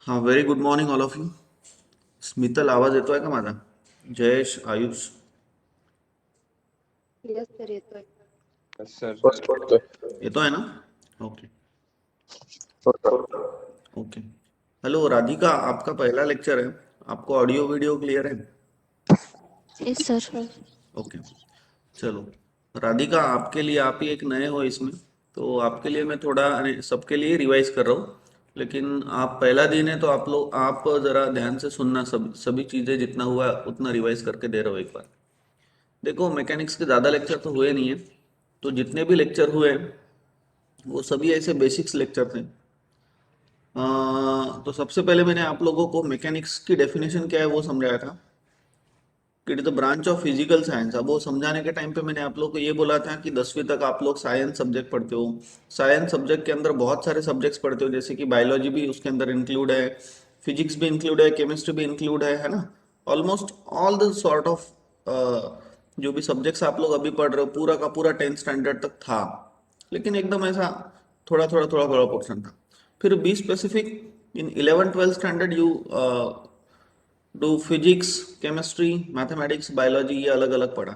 हा, very good morning all of you. Smital, आवाज येतोय का माझा? जयेश, आयुष येस सर येतोय. सर येतोय ना? Okay okay. हेलो राधिका, आपका पहला लेक्चर है. आपको ऑडियो वीडियो क्लियर है? Yes sir. ओके, चलो. राधिका, आपके लिए, आप ही एक नए हो इसमें, तो आपके लिए मैं थोड़ा, अरे सबके लिए रिवाइज कर रहा हूँ. लेकिन आप पहला दिन है तो आप जरा ध्यान से सुनना. सभी चीजें जितना हुआ उतना रिवाइज करके दे रहा हूँ एक बार. देखो, मैकेनिक्स के ज़्यादा लेक्चर तो हुए नहीं है, तो जितने भी लेक्चर हुए वो सभी ऐसे बेसिक्स लेक्चर थे. तो सबसे पहले मैंने आप लोगों को मैकेनिक्स की डेफिनेशन क्या है वो समझाया था. कि it is the branch of physical science. अब वो समझाने के टाइम पे मैंने आप लोग को ये बोला था कि 10वीं तक आप लोग साइंस सब्जेक्ट पढ़ते हो. साइंस सब्जेक्ट के अंदर बहुत सारे सब्जेक्ट्स पढ़ते हो, जैसे कि बायोलॉजी भी उसके अंदर इंक्लूड है, फिजिक्स भी इंक्लूड है, केमिस्ट्री भी इंक्लूड है ना. Almost all the sort of जो भी सब्जेक्ट्स आप लोग अभी पढ़ रहे हो पूरा का पूरा 10th स्टैंडर्ड तक था. लेकिन एकदम ऐसा थोड़ा थोड़ा थोड़ा थोड़ा पोर्शन था. फिर be specific, in 11th 12th standard you do physics, chemistry, mathematics, biology, ये अलग अलग पढ़ा.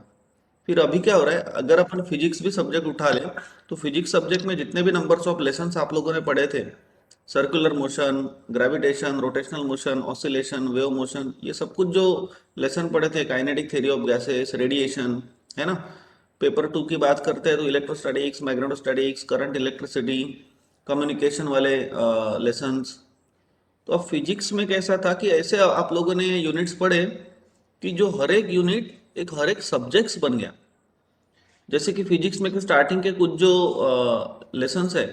फिर अभी क्या हो रहा है, अगर अपन फिजिक्स भी सब्जेक्ट उठा ले, तो फिजिक्स सब्जेक्ट में जितने भी नंबर्स ऑफ लेसन्स आप लोगों ने पढ़े थे, circular motion, gravitation, rotational motion, oscillation, wave motion, ये सब कुछ जो लेसन पढ़े थे, kinetic theory of gases, radiation, है ना. पेपर 2 की बात करते हैं तो electrostatics, magnetostatics, current, electricity, communication वाले लेसन्स. तो अब फिजिक्स में कैसा था कि ऐसे आप लोगों ने यूनिट्स पढ़े कि जो हर एक यूनिट एक हर एक सब्जेक्ट्स बन गया. जैसे कि फिजिक्स में स्टार्टिंग के कुछ जो लेसन्स है,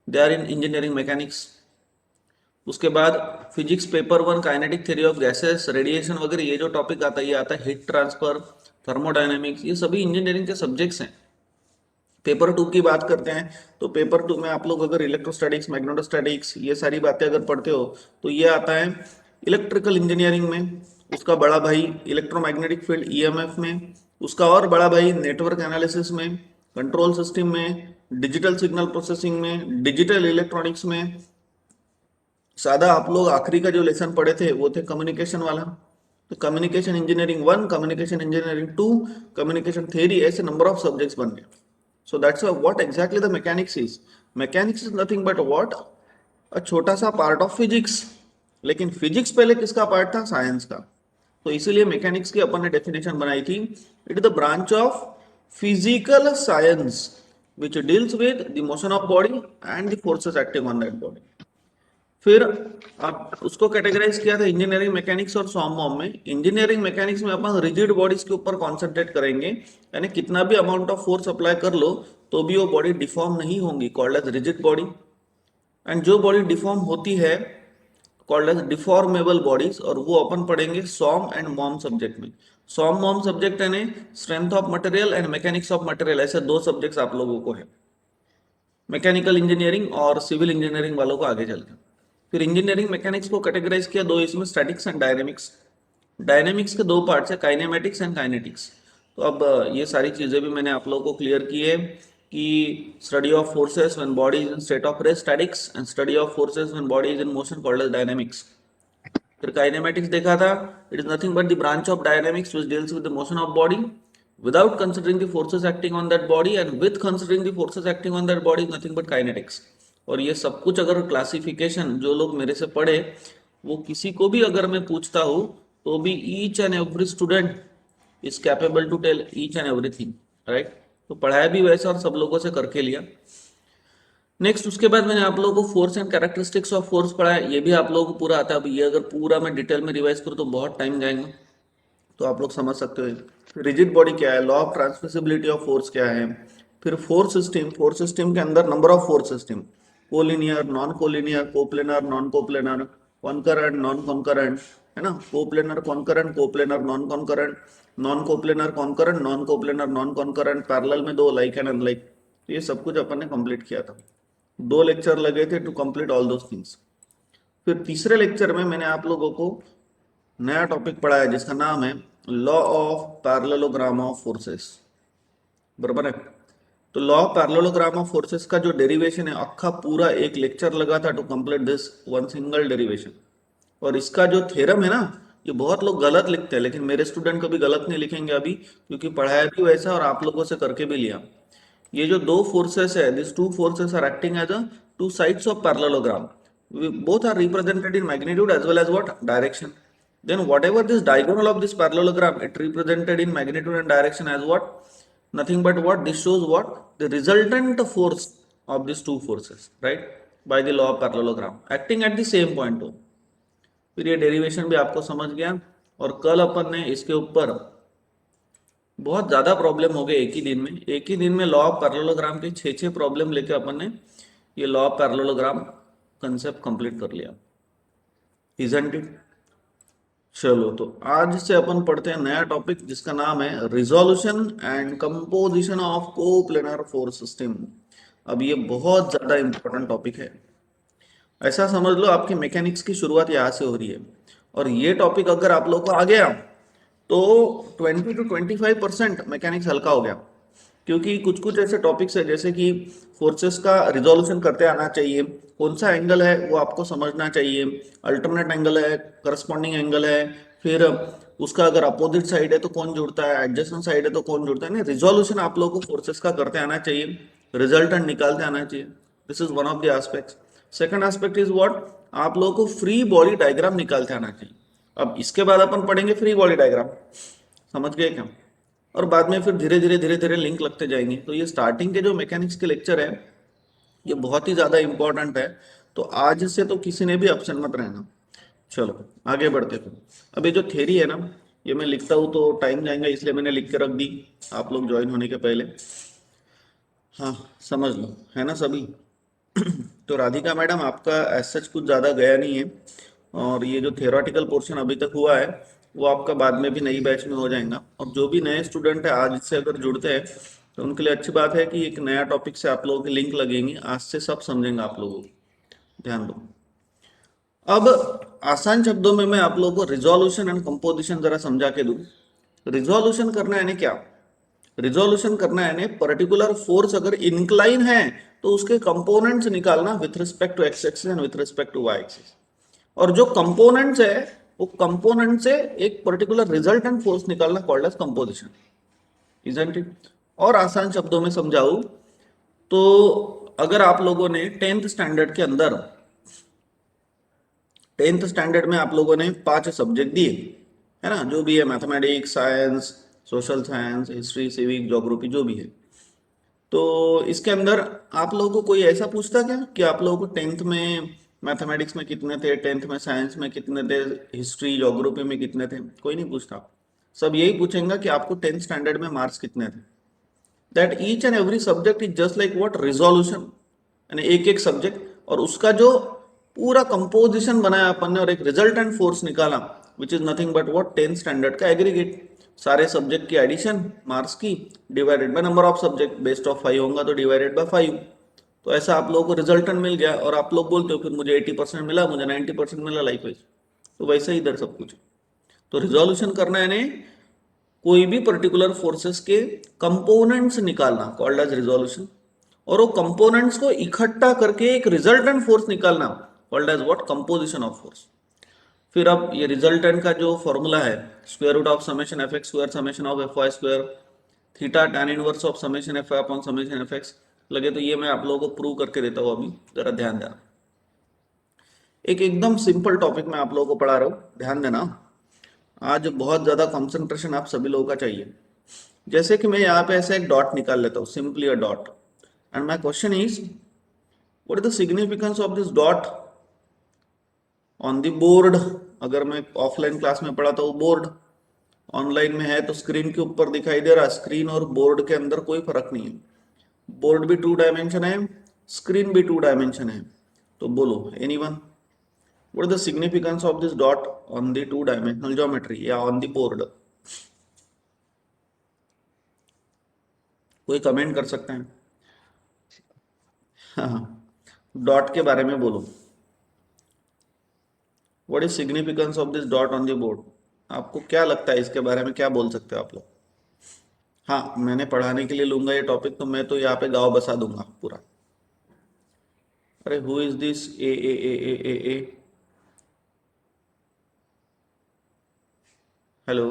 they are in engineering mechanics. उसके बाद physics paper 1, kinetic theory of gases, radiation वगैरह, ये जो टॉपिक आता है ये आता है हीट ट्रांसफर, थर्मोडायनेमिक्स, ये सभी इंजीनियरिंग के सब्जेक्ट्स हैं. पेपर 2 की बात करते हैं तो पेपर 2 में आप लोग अगर इलेक्ट्रोस्टैटिक्स, मैग्नेटोस्टैटिक्स, ये सारी बातें अगर पढ़ते हो तो ये आता है इलेक्ट्रिकल इंजीनियरिंग में. उसका बड़ा भाई इलेक्ट्रोमैग्नेटिक फील्ड, ईएमएफ में. उसका और बड़ा भाई नेटवर्क एनालिसिस में, कंट्रोल सिस्टम में, डिजिटल सिग्नल प्रोसेसिंग में, डिजिटल इलेक्ट्रॉनिक्स में. सादा आप लोग आखिरी का जो लेसन पढ़े थे वो थे कम्युनिकेशन वाला. तो communication engineering 1, communication engineering 2, communication theory, ऐसे नंबर ऑफ सब्जेक्ट्स बन गए. So that's what exactly the mechanics is. Mechanics is nothing but what? A छोटा सा पार्ट ऑफ फिजिक्स. लेकिन फिजिक्स पहले किसका पार्ट था? साइंस का. तो इसीलिए मैकेनिक्स की अपन ने डेफिनेशन बनाई थी, it is the branch of physical science which deals with the motion of body and the forces acting on that body. फिर आप उसको कैटेगराइज किया था इंजीनियरिंग मैकेनिक्स और सॉम में. इंजीनियरिंग मैकेनिक्स में अपन रिजिड बॉडीज के ऊपर कॉन्सेंट्रेट करेंगे, यानी कितना भी अमाउंट ऑफ फोर्स अप्लाई कर लो तो भी वो बॉडी डिफॉर्म नहीं होंगी, called as rigid body. And जो बॉडी डिफॉर्म होती है कॉल्ड एज डिफॉर्मेबल बॉडीज, और वो अपन पढ़ेंगे सॉम एंड मॉम सब्जेक्ट में. सॉम मॉम सब्जेक्ट है strength of material and mechanics of material, ऐसे दो सब्जेक्ट्स आप लोगों को है मैकेनिकल इंजीनियरिंग और सिविल इंजीनियरिंग वालों को आगे चल के. फिर इंजीनियरिंग मैकेनिक्स को कैटेगराइज किया दो इसमें, स्टैटिक्स एंड डायनेमिक्स. डायनेमिक्स के दो पार्ट्स है, काइनेमेटिक्स एंड काइनेटिक्स. तो अब ये सारी चीज़ें भी मैंने आप लोगों को क्लियर की है कि study of forces when body is in state of rest, statics, and study of forces when body is in motion, called as dynamics. फिर काइनेमेटिक्स देखा था, it is nothing but the branch of dynamics which deals with the motion of body without considering the forces acting on that body, and with considering the forces acting on that body is nothing but kinetics. और ये सब कुछ अगर classification जो लोग मेरे से पढ़े, वो किसी को भी अगर मैं पूछता हूँ तो भी each and every student is capable to tell each and everything, right. तो पढ़ाया भी वैसा और सब लोगों से करके लिया. नेक्स्ट उसके बाद मैंने आप लोगों को force and characteristics of force पढ़ा है, ये भी आप लोगों को पूरा आता है. अब ये अगर पूरा मैं डिटेल में रिवाइज करूँ तो बहुत टाइम जाएगा, तो आप लोग समझ सकते हो. रिजिड बॉडी क्या है, law of transmissibility of force क्या है. फिर फोर्स सिस्टम के अंदर number of force system, collinear, non collinear, coplanar, non coplanar, concurrent, non concurrent, है ना. Coplanar, concurrent, coplanar, non concurrent, non coplanar, concurrent, non coplanar, non concurrent, parallel में दो, like and unlike. ये सब कुछ अपन ने कंप्लीट किया था. 2 लेक्चर लगे थे to complete all those things. फिर तीसरे लेक्चर में मैंने आप लोगों को नया टॉपिक पढ़ा है जिसका नाम है law of parallelogram of forces. बराबर है. तो law of parallelogram of forces का जो डेरिवेशन है, अक्खा पूरा एक लेक्चर लगा था to complete this one single derivation. और इसका जो थ्योरम है ना, ये बहुत लोग गलत लिखते हैं, लेकिन मेरे स्टूडेंट कभी गलत नहीं लिखेंगे अभी, क्योंकि पढ़ाया भी वैसा और आप लोगों से करके भी लिया। ये जो दो फोर्सेस है, this two forces are acting as a two sides of parallelogram, both are represented in magnitude as well as what direction. Then whatever this diagonal of this parallelogram, it represented in magnitude and direction as what, nothing but what, this shows what, the resultant force of these two forces, right, by the law of parallelogram acting at the same point हो। फिर ये derivation भी आपको समझ गया। और कल अपन ने इसके ऊपर बहुत ज़्यादा प्रॉब्लम हो गए एक ही दिन में लॉ ऑफ पैरेललोग्राम के छः छः प्रॉब्लम लेके अपन ने ये law of parallelogram concept complete कर लिया, इजंट इट। चलो तो आज से अपन पढ़ते हैं नया टॉपिक जिसका नाम है resolution and composition of coplanar force system. अब ये बहुत ज़्यादा इंपॉर्टेंट टॉपिक है। ऐसा समझ लो आपकी मैकेनिक्स की शुरुआत यहाँ से हो रही है, और ये टॉपिक अगर आप लोग को आ गया तो 20 to 25% मैकेनिक्स हल्का हो गया। क्योंकि कुछ कुछ ऐसे टॉपिक्स है जैसे कि फोर्सेस का रिजोल्यूशन करते आना चाहिए, कौन सा एंगल है वो आपको समझना चाहिए, अल्टरनेट एंगल है, करस्पॉन्डिंग एंगल है, फिर उसका अगर अपोजिट साइड है तो कौन जुड़ता है, एडजेसेंट साइड है तो कौन जुड़ता है। नहीं, रिजोल्यूशन आप लोगों को फोर्सेस का करते आना चाहिए, रिजल्टेंट निकालते आना चाहिए। This is one of the aspects. Second aspect is what, आप लोगों को फ्री बॉडी डायग्राम निकालते आना चाहिए। अब इसके बाद अपन पढ़ेंगे फ्री बॉडी डायग्राम, समझ गए क्या? और बाद में फिर धीरे धीरे लिंक लगते जाएंगे। तो ये स्टार्टिंग के जो मैकेनिक्स के लेक्चर है ये बहुत ही ज़्यादा इंपॉर्टेंट है, तो आज से तो किसी ने भी अपसेंट मत रहना। चलो आगे बढ़ते फिर। अब ये जो थ्योरी है ना, ये मैं लिखता हूँ तो टाइम जाएगा, इसलिए मैंने लिख के रख दी आप लोग ज्वाइन होने के पहले। हाँ, समझ लो, है ना सभी? तो राधिका मैडम आपका एज सच कुछ ज़्यादा गया नहीं है, और ये जो थियोरेटिकल पोर्शन अभी तक हुआ है वो आपका बाद में भी नई बैच में हो जाएगा। और जो भी नए स्टूडेंट है आज से अगर जुड़ते हैं तो उनके लिए अच्छी बात है कि एक नया टॉपिक से आप लोगों की लिंक लगेंगी, आज से सब समझेंगे आप लोगों को, ध्यान दो। अब आसान शब्दों में मैं आप लोगों को रिजोल्यूशन एंड कंपोजिशन जरा समझा के दूं। रिजोल्यूशन करना यानी क्या? रिजोल्यूशन करना यानी पर्टिकुलर फोर्स अगर इंक्लाइन है तो उसके कंपोनेंट्स निकालना with respect to X axis and with respect to Y axis. और जो कंपोनेंट्स है वो कंपोनेंट से एक पर्टिकुलर रिजल्टेंट फोर्स निकालना called as composition, isn't it? और आसान शब्दों में समझाऊं तो अगर आप लोगों ने टेंथ स्टैंडर्ड में आप लोगों ने 5 सब्जेक्ट दिए, है ना, जो भी है, mathematics, science, social science, history, civic, geography, जो भी है। तो इसके अंदर आप लोगों को कोई ऐसा पूछता क्या कि आप लोगों को टेंथ में मैथमेटिक्स में कितने थे, टेंथ में साइंस में कितने थे, हिस्ट्री ज्योग्राफी में कितने थे? कोई नहीं पूछता। सब यही पूछेंगे कि आपको टेंथ स्टैंडर्ड में मार्क्स कितने थे। That each and every subject is just like what, resolution, यानी एक एक सब्जेक्ट और उसका जो पूरा कंपोजिशन बनाया अपन ने और एक रिजल्टेंट फोर्स निकाला, which is nothing but what, tenth standard का एग्रीगेट, सारे सब्जेक्ट की एडिशन मार्क्स की divided by number of subject, best of 5 होगा तो डिवाइडेड बाय 5। तो ऐसा आप लोगों को रिजल्टेंट मिल गया और आप लोग बोलते हो फिर मुझे 80% मिला, मुझे 90% मिला, लाइक वाइज। तो वैसे ही इधर सब कुछ। तो रिजोल्यूशन करना है कोई भी पर्टिकुलर फोर्सेस के कंपोनेंट्स निकालना, कॉल्ड एज रिजोल्यूशन, और वो कंपोनेंट्स को इकट्ठा करके एक रिजल्टेंट फोर्स निकालना, called as what, composition of force. फिर अब ये रिजल्टेंट का जो फॉर्मूला है, square root of summation F x square summation of F Y square theta tan inverse of summation F Y upon summation F X. लगे तो ये मैं आप लोगों को प्रूव करके देता हूँ, अभी जरा ध्यान देना। एक एकदम सिंपल टॉपिक मैं आप लोगों को पढ़ा रहा हूँ, ध्यान देना। आज बहुत ज्यादा कंसंट्रेशन आप सभी लोगों का चाहिए। जैसे कि मैं यहाँ पे ऐसे एक डॉट निकाल लेता हूँ, simply a dot, and my question is what is the significance of this dot on the board. अगर मैं ऑफलाइन क्लास में पढ़ाता हूँ बोर्ड, ऑनलाइन में है तो स्क्रीन के ऊपर दिखाई दे रहा। स्क्रीन और बोर्ड के अंदर कोई फर्क नहीं है, बोर्ड भी 2 डायमेंशन है, स्क्रीन भी 2 डायमेंशन है। तो बोलो anyone, what is the significance of this dot on the 2 dimensional geometry या ऑन द बोर्ड? कोई कमेंट कर सकते हैं? हाँ, डॉट के बारे में बोलो, what is significance of this dot on the board? आपको क्या लगता है इसके बारे में, क्या बोल सकते हो आप लोग? हाँ, मैंने पढ़ाने के लिए लूंगा ये टॉपिक, तो मैं तो यहाँ पे गाँव बसा दूंगा पूरा। अरे who is this A. Hello,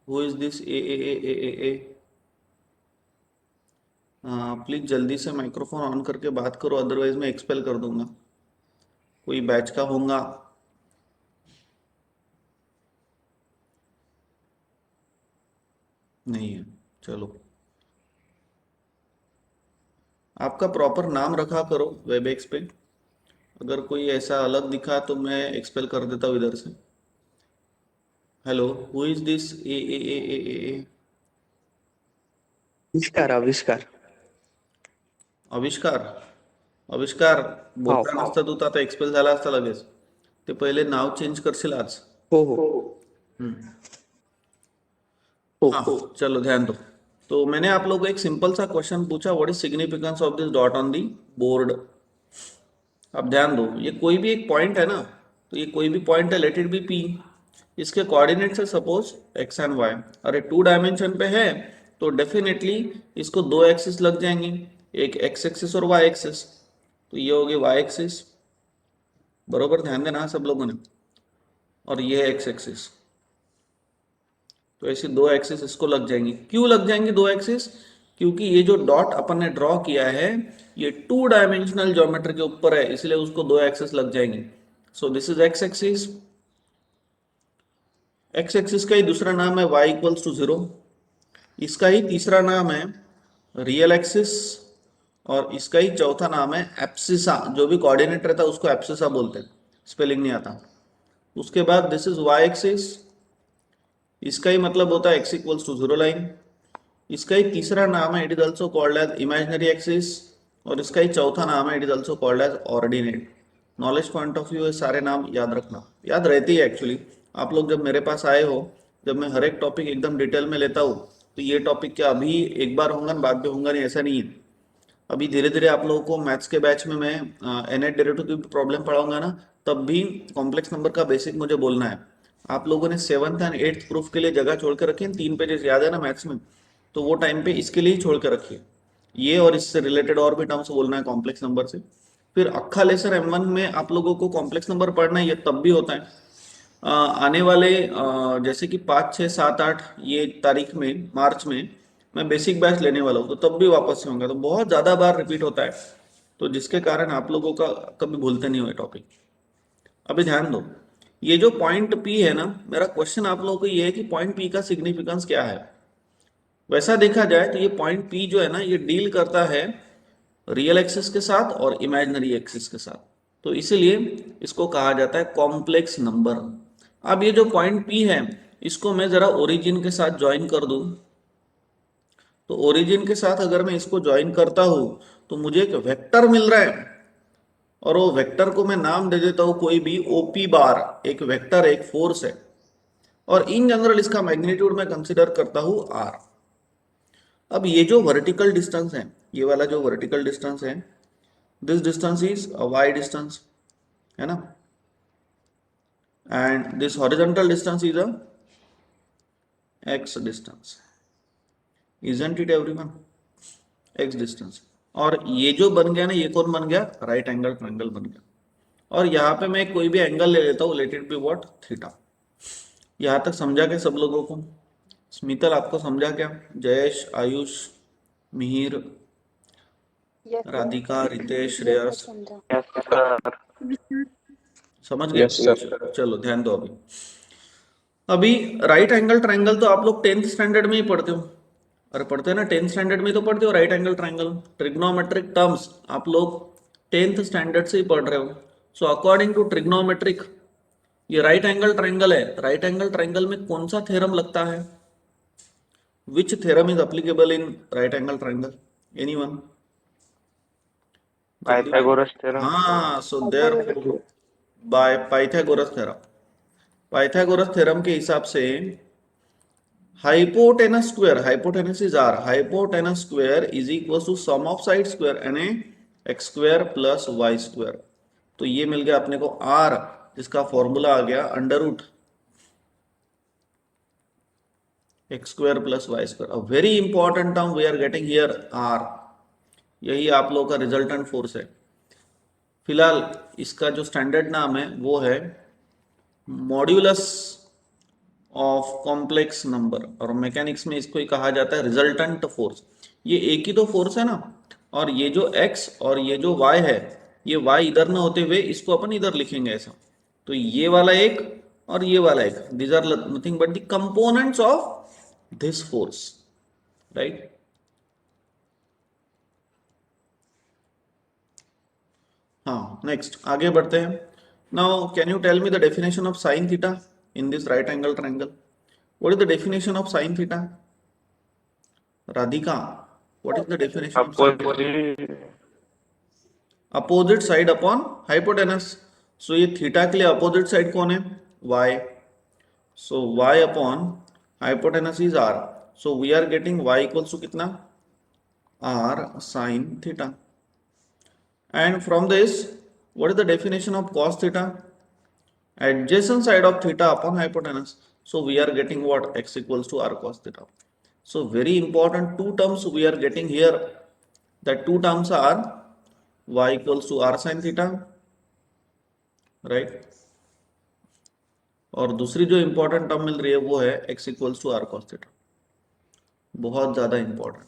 who is this A. Please जल्दी से माइक्रोफोन ऑन करके बात करो, अदरवाइज मैं एक्सपेल कर दूंगा। कोई बैच का होगा? नहीं है, चलो। आपका प्रॉपर नाम रखा करो वेबएक्स पे, अगर कोई ऐसा अलग दिखा तो मैं एक्सपेल कर देता हूँ इधर से। हेलो, हु इज दिस ए। आविष्कार आविष्कार आविष्कार? आविष्कार हाव बोलता नसता तू तर आता एक्सपेल झाला असता लगेच. ते पहिले नाव चेंज करशील आज. हो हो हो हाँ, चलो ध्यान दो. तो मैंने आप लोगों को एक सिंपल सा क्वेश्चन पूछा, what is significance of this dot on the board. अब ध्यान दो, ये कोई भी एक पॉइंट है ना, तो ये कोई भी पॉइंट है, लेट इट बी पी. इसके कोऑर्डिनेट्स है सपोज एक्स एंड वाई. अरे टू डायमेंशन पे है तो डेफिनेटली इसको दो एक्सिस लग जाएंगी, एक एक्स एक्सिस और वाई एक्सिस. तो ये होगी वाई एक्सिस, बरोबर ध्यान देना सब लोगों ने. और ये है एक्स एक्सिस. तो ऐसी दो एक्सिस इसको लग जाएंगी. क्यों लग जाएंगी दो एक्सिस? क्योंकि ये जो डॉट अपन ने ड्रॉ किया है ये टू डायमेंशनल ज्योमेट्री के ऊपर है, इसलिए उसको दो एक्सिस लग जाएंगी. सो this is X axis. X axis का ही दूसरा नाम है y इक्वल्स टू 0. इसका ही तीसरा नाम है रियल एक्सिस. और इसका ही चौथा नाम है एप्सिसा. जो भी कोऑर्डिनेट रहता है उसको एप्सिसा बोलते हैं, स्पेलिंग नहीं आता. उसके बाद दिस इज y एक्सिस. इसका ही मतलब होता है x इक्वल्स टू 0 लाइन. इसका ही तीसरा नाम है, it is also called as imaginary axis. और इसका ही चौथा नाम है, it is also called as ordinate. Knowledge point of view ये सारे नाम याद रखना, याद रहती है एक्चुअली. आप लोग जब मेरे पास आए हो, जब मैं हर एक टॉपिक एकदम डिटेल में लेता हूँ, तो ये टॉपिक क्या अभी एक बार होंगे बाद में होंगे नहीं, ऐसा नहीं है. अभी धीरे धीरे आप लोगों को मैथ्स के बैच में मैं एन डेरिवेटिव की प्रॉब्लम पढ़ाऊंगा ना, तब भी कॉम्प्लेक्स नंबर का बेसिक मुझे बोलना है. आप लोगों ने 7th एंड 8th प्रूफ के लिए जगह छोड़ के रखी है, 3 पेजेस याद है ना मैथ्स में, तो वो टाइम पे इसके लिए ही छोड़ के रखिए. ये और इससे रिलेटेड और भी टर्म्स बोलना है कॉम्प्लेक्स नंबर से. फिर अक्खा लेसर M1 में आप लोगों को कॉम्प्लेक्स नंबर पढ़ना है, ये तब भी होता है. आने वाले जैसे कि 5, 6, 7, 8 ये तारीख में, मार्च में मैं बेसिक बैच लेने वाला हूँ, तो तब भी वापस से होगा, तो बहुत ज़्यादा बार रिपीट होता है, तो जिसके कारण आप लोगों का कभी भूलते नहीं हुए टॉपिक. अभी ध्यान दो, ये जो पॉइंट P है ना, मेरा क्वेश्चन आप लोगों को ये है कि पॉइंट P का सिग्निफिकेंस क्या है. वैसा देखा जाए तो ये पॉइंट P जो है ना, ये डील करता है रियल एक्सिस के साथ और इमेजिनरी एक्सिस के साथ, तो इसीलिए इसको कहा जाता है कॉम्प्लेक्स नंबर. अब ये जो पॉइंट P है, इसको मैं जरा ओरिजिन के साथ ज्वाइन कर दूं, तो ओरिजिन के साथ अगर मैं इसको ज्वाइन करता हूं तो मुझे एक वेक्टर मिल रहा है. और वो वेक्टर को मैं नाम दे देता हूं कोई भी OP बार. एक वेक्टर एक फोर्स है, और इन जनरल इसका मैग्नीट्यूड मैं कंसिडर करता हूं R. अब ये जो वर्टिकल डिस्टेंस है, ये वाला जो वर्टिकल डिस्टेंस है, this distance is a y distance, है ना. And this horizontal distance is a x distance. Isn't it everyone? x distance. और ये जो बन गया ना, ये कौन बन गया? राइट एंगल ट्रायंगल बन गया. और यहाँ पे मैं कोई भी एंगल ले लेता हूँ, late it be what, theta. यहाँ तक समझा क्या सब लोगों को? स्मितल आपको समझा क्या? Jayesh, Ayush, Mihir, yes sir. Radhika, Ritesh, yes sir, Shreyas, समझा. समझ गए? यस सर चलो ध्यान दो. अभी अभी राइट एंगल ट्रायंगल तो आप लोग 10th स्टैंडर्ड में ही पढ़ते हो. अरे पढ़ते हैं ना, 10th स्टैंडर्ड में ही तो पढ़ते हो right angle triangle. Trigonometric terms आप लोग 10th स्टैंडर्ड से ही पढ़ रहे हो. सो अकॉर्डिंग टू ट्रिग्नोमेट्रिक, ये राइट एंगल ट्रायंगल है. राइट एंगल ट्रायंगल में कौन सा थ्योरम लगता है? Which theorem is applicable in right angle triangle? Anyone? जल्दी. पाइथागोरस थ्योरम हाँ, so there by Pythagoras theorem. Pythagoras theorem के हिसाब से hypotenuse square, hypotenuse is R, hypotenuse square is equal to some of side square n X square plus Y square. तो ये मिल गया अपने को आर, जिसका फॉर्मूला आ गया under root x square plus Y square. A very important term we are getting here R, यही आप लोगों का रिजल्टेंट फोर्स है। फिलहाल इसका जो स्टैंडर्ड नाम है वो है मॉड्यूलस ऑफ कॉम्प्लेक्स नंबर, और मैकेनिक्स में इसको ही कहा जाता है रिजल्टेंट फोर्स। ये एक ही तो फोर्स है ना, और ये जो x और ये जो y है, ये y इधर ना होते हुए इसको अपन इधर लिखेंगे ऐसा। तो ये वाला एक और ये वाला एक, these are nothing but the components of this force, right. हाँ, नेक्स्ट आगे बढ़ते हैं। Now can you tell me the definition of sine theta in this right angle triangle? What is the definition of sine theta? Radhika, what is the definition of sin theta? Opposite opposite side upon hypotenuse. So ये theta के लिए opposite side कौन है? y. So y upon hypotenuse is r. So we are getting y equals to कितना? r sin theta. And from this, what is the definition of cos theta? Adjacent side of theta upon hypotenuse. So we are getting what? X equals to r cos theta. So very important two terms we are getting here. That two terms are y equals to r sin theta, right? और दूसरी जो important term मिल रही है वो है x equals to r cos theta, बहुत ज्यादा important.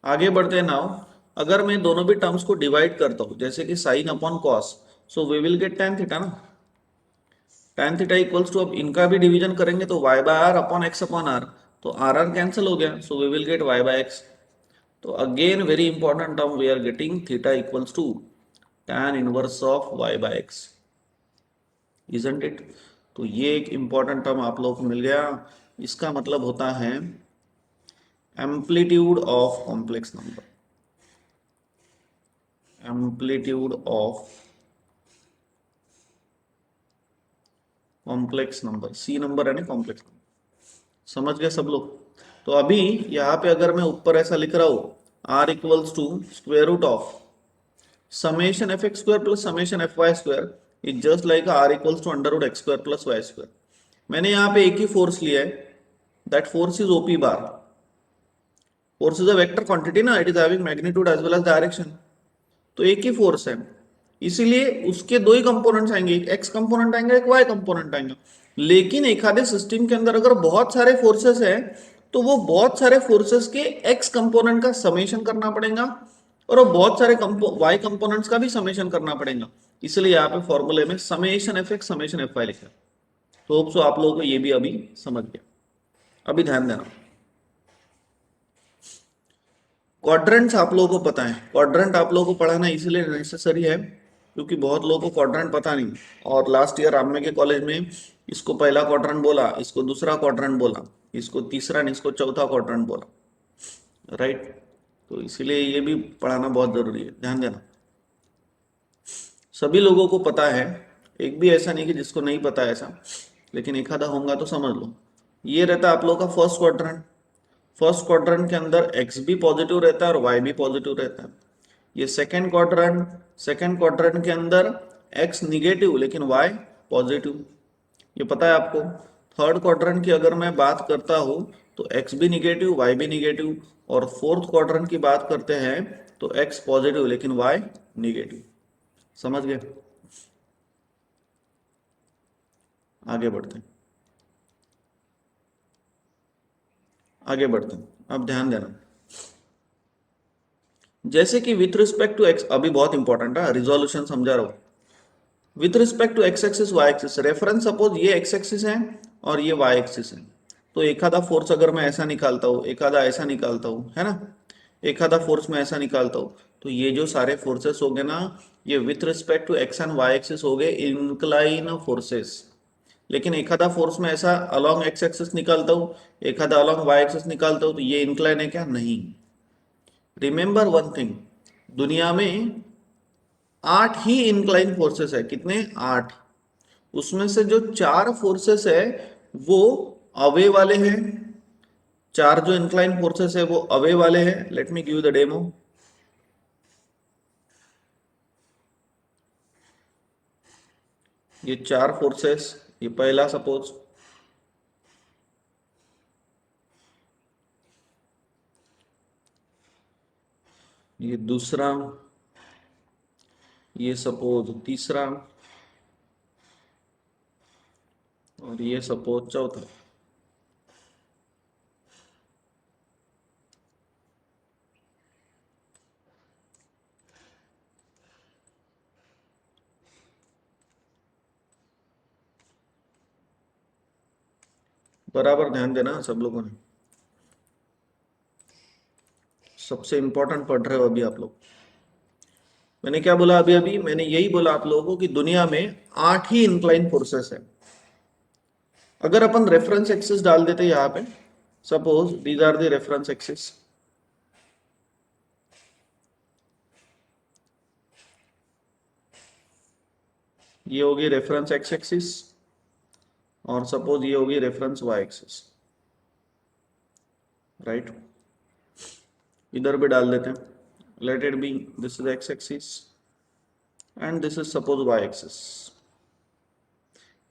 आगे बढ़ते हैं नाउ। अगर मैं दोनों भी टर्म्स को डिवाइड करता हूं, जैसे कि sine upon cos, so we will get tan theta ना। tan थीटा इक्वल्स टू, अब इनका भी डिवीजन करेंगे तो y by r upon x upon r, तो आर आर कैंसिल हो गया, so we will get y by x. तो again very important term we are getting theta equals to tan inverse of y by x, isn't it? तो ये एक important term आप लोगों को मिल गया। इसका मतलब होता है amplitude of complex number, amplitude of complex number, C number है ना कॉम्प्लेक्स नंबर, समझ गए सब लोग? तो अभी यहाँ पे अगर मैं ऊपर ऐसा लिख रहा हूं, r equals to square root of summation F x square plus summation F Y square is just like r equals to under root x square plus Y square. मैंने यहाँ पे एक ही फोर्स लिया है, that force is OP bar. Force is a vector quantity ना, it is having magnitude as well as direction. तो एक ही फोर्स है, इसीलिए उसके दो ही कंपोनेंट्स आएंगे, एक एक्स कंपोनेंट आएंगे, एक वाई कंपोनेंट आएंगे। लेकिन एक आधे सिस्टम के अंदर अगर बहुत सारे फोर्सेस है, तो वो बहुत सारे फोर्सेस के एक्स कंपोनेंट का समेशन करना पड़ेगा, और वो बहुत सारे वाई कंपोनेंट्स का भी समेशन करना पड़ेगा। इसलिए यहाँ पे फॉर्मूले में summation F X summation F Y लिखा है। तो होप सो आप लोगों को ये भी अभी समझ गया। अभी ध्यान देना, क्वाड्रेंट्स आप लोगों को पता है, क्वाड्रेंट आप लोगों को पढ़ाना इसलिए नेसेसरी है क्योंकि बहुत लोगों को क्वाड्रेंट पता नहीं। और लास्ट ईयर आम्मे के कॉलेज में इसको पहला क्वाड्रेंट बोला, इसको दूसरा क्वाड्रेंट बोला, इसको तीसरा नहीं, इसको चौथा क्वाड्रेंट बोला, राइट? तो इसीलिए ये भी पढ़ाना बहुत जरूरी है, ध्यान देना। सभी लोगों को पता है, एक भी ऐसा नहीं कि जिसको नहीं पता है ऐसा, लेकिन एक आधा होगा तो समझ लो। ये रहता है आप लोगों का फर्स्ट क्वाड्रेंट। फर्स्ट क्वाड्रेंट के अंदर x भी पॉजिटिव रहता है और y भी पॉजिटिव रहता है। ये सेकंड क्वाड्रेंट के अंदर x निगेटिव लेकिन y पॉजिटिव, ये पता है आपको। थर्ड क्वाड्रेंट की अगर मैं बात करता हूं तो x भी निगेटिव y भी निगेटिव, और फोर्थ क्वाड्रेंट की बात करते हैं तो x पॉजिटिव लेकिन y निगेटिव। समझ गए? आगे बढ़ते हैं, आगे बढ़ते हैं। अब ध्यान देना, जैसे कि विथ रिस्पेक्ट टू एक्स, अभी बहुत इंपॉर्टेंट है, रिजोल्यूशन समझा रहा हूं। With respect to X axis Y axis, reference suppose ये एक्स एक्सिस है और ये वाई एक्सिस है, तो एक आधा फोर्स अगर मैं ऐसा निकालता हूँ, एक आधा ऐसा निकालता हूँ, है ना, एक आधा फोर्स मैं ऐसा निकालता हूँ, तो ये जो सारे फोर्सेस हो गए ना, ये with respect to X and Y axis हो गए इंक्लाइन फोर्सेस। लेकिन एक आधा फोर्स में ऐसा अलॉन्ग एक्स एक्सिस निकालता हूँ, एक आधा अलॉन्ग वाई एक्सिस निकालता हूँ, तो ये इंक्लाइन है क्या? नहीं। रिमेंबर वन थिंग, दुनिया में 8 ही इंक्लाइन फोर्सेस है। कितने? 8। उसमें से जो 4 फोर्सेस है वो अवे वाले हैं, 4 जो इंक्लाइन फोर्सेस है वो अवे वाले हैं। Let me give you the demo. ये 4 फोर्सेस, ये पहला सपोज, ये दूसरा, ये सपोज तीसरा, और ये सपोज चौथा। बराबर ध्यान देना सब लोगों ने, सबसे इंपॉर्टेंट पढ़ रहे हो अभी आप लोग। मैंने क्या बोला अभी अभी? मैंने यही बोला आप लोगों को कि दुनिया में 8 ही इंक्लाइन फोर्सेस है। अगर अपन रेफरेंस एक्सिस डाल देते यहाँ पे, suppose these are the reference axis, ये होगी रेफरेंस एक्स एक्सिस, और सपोज ये होगी रेफरेंस वाई एक्सिस, राइट? इधर भी डाल देते हैं, let it be this is X axis and this is suppose Y axis.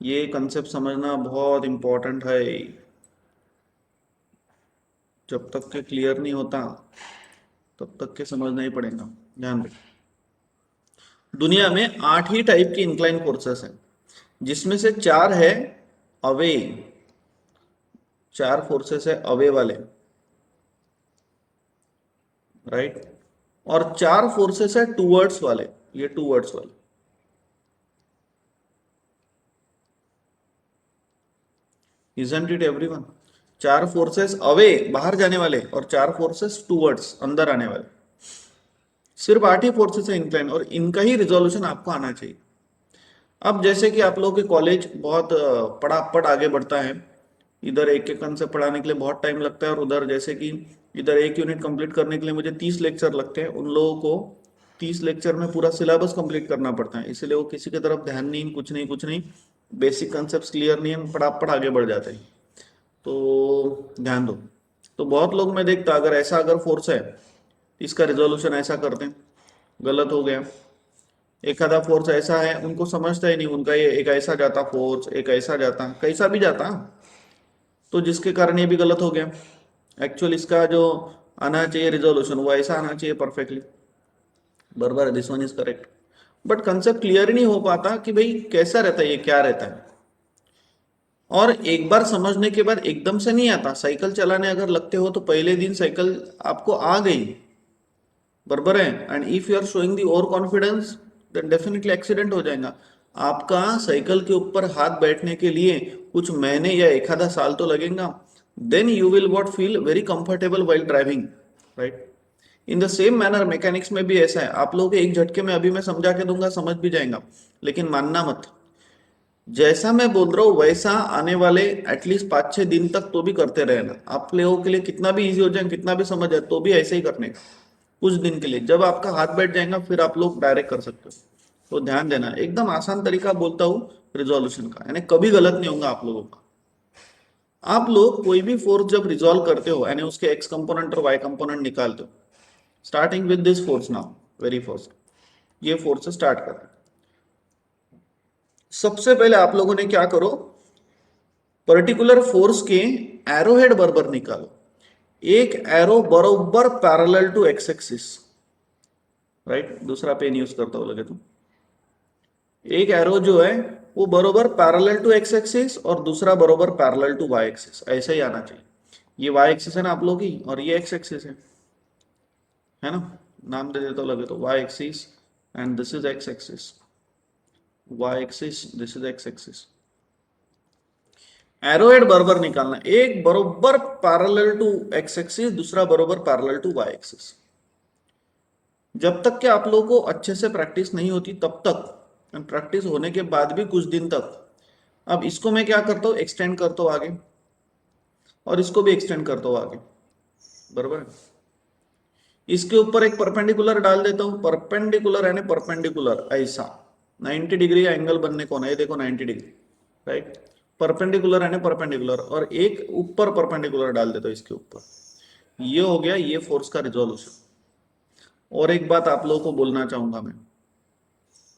ये कंसेप्ट समझना बहुत इंपॉर्टेंट है, जब तक के क्लियर नहीं होता तब तक के समझना ही पड़ेगा, ध्यान रखें। दुनिया में 8 ही टाइप की इंक्लाइन फोर्सेस हैं, जिसमें से 4 है अवे, 4 फोर्सेस है अवे वाले, राइट? और 4 फोर्सेस है टूवर्ड्स वाले, ये टूवर्ड्स वाले। Isn't it everyone? 4 forces away बाहर जाने वाले और 4 फोर्सेस टूवर्ड्स अंदर आने वाले। सिर्फ 8 ही फोर्सेस है इंक्लाइन, और इनका ही रिजोल्यूशन आपको आना चाहिए। अब जैसे कि आप लोगों के कॉलेज बहुत पड़ापड़ आगे बढ़ता है, इधर एक एक कंसेप्ट पढ़ाने के लिए बहुत टाइम लगता है, और उधर जैसे कि इधर एक यूनिट कंप्लीट करने के लिए मुझे 30 लेक्चर लगते हैं, उन लोगों को 30 लेक्चर में पूरा सिलेबस कंप्लीट करना पड़ता है, इसलिए वो किसी की तरफ ध्यान नहीं, कुछ नहीं, बेसिक कंसेप्ट क्लियर नहीं है, पड़ापड़ आगे बढ़ जाते हैं। तो ध्यान दो। तो बहुत लोग मैं देखता, अगर ऐसा अगर फोर्स है इसका रिजोल्यूशन ऐसा करते हैं, गलत हो गया। एक आधा फोर्स ऐसा है उनको समझता ही नहीं, उनका ये एक ऐसा जाता फोर्स, एक ऐसा जाता, कैसा भी जाता, तो जिसके कारण ये भी गलत हो गया। एक्चुअल इसका जो आना चाहिए रिजोल्यूशन वो ऐसा आना चाहिए परफेक्टली, बराबर, this one is correct. But concept clear ही नहीं हो पाता कि भाई कैसा रहता है, ये क्या रहता है। और एक बार समझने के बाद एकदम से नहीं आता। साइकिल चलाने अगर लगते हो तो पहले दिन साइकिल आपको आ गई, बराबर है, and if you are showing the over confidence then definitely accident हो जाएगा आपका। साइकिल के ऊपर हाथ बैठने के लिए कुछ महीने या एक आधा साल तो लगेगा, then you will what feel very comfortable while driving, right? In the same manner mechanics में भी ऐसा है। आप लोगों को एक झटके में अभी मैं समझा के दूंगा, समझ भी जाएगा, लेकिन मानना मत, जैसा मैं बोल रहा हूँ वैसा आने वाले एटलीस्ट 5-6 दिन तक तो भी करते रहना। आप लोगों के लिए कितना भी इजी हो जाए, कितना भी समझ आए, तो भी ऐसे ही करने का कुछ दिन के लिए। जब आपका हाथ बैठ जाएगा फिर आप लोग डायरेक्ट कर सकते हो। तो ध्यान देना, एकदम आसान तरीका बोलता हूँ रिजोल्यूशन का, यानी कभी गलत नहीं होगा आप लोगों का। आप लोग कोई भी फोर्स जब रिजोल्व करते हो, यानी उसके एक्स कंपोनेंट और वाई कंपोनेंट निकालते हो, starting with this force now, very first ये फोर्स से स्टार्ट कर। सबसे पहले आप लोगों ने क्या करो, पर्टिकुलर फोर्स के एरो हेड बराबर निकालो। एक एरो बरोबर parallel to X axis, right? दूसरा पेन यूज करता हूं लगे तो, एक एरो जो है वो बरोबर पैरेलल टू एक्स एक्सिस और दूसरा बरोबर पैरेलल टू वाई एक्सिस, ऐसे ही आना चाहिए। ये वाई एक्सिस है ना आप लोग की, और ये एक्स एक्सिस है ना? नाम दे देता हूं लगे तो, Y axis and this is X axis, Y axis this is X axis. Arrowhead बराबर निकालना, एक बरोबर पैरेलल टू एक्स एक्सिस, दूसरा बरोबर पैरेलल टू वाई एक्सिस। जब तक कि आप लोगों को अच्छे से प्रैक्टिस नहीं होती तब तक, प्रैक्टिस होने के बाद भी कुछ दिन तक, अब इसको मैं क्या करता हूं, एक्सटेंड करता हूं आगे, और इसको भी एक्सटेंड करता हूं आगे, बराबर। इसके ऊपर एक परपेंडिकुलर डाल देता हूं, परपेंडिकुलर यानी परपेंडिकुलर ऐसा 90 डिग्री का एंगल बनने को ना, ये देखो 90 डिग्री, राइट? परपेंडिकुलर यानी परपेंडिकुलर, और एक ऊपर परपेंडिकुलर डाल देता हूं इसके ऊपर। ये हो गया ये फोर्स का रिजोल्यूशन। और एक बात आप लोगों को बोलना चाहूंगा मैं,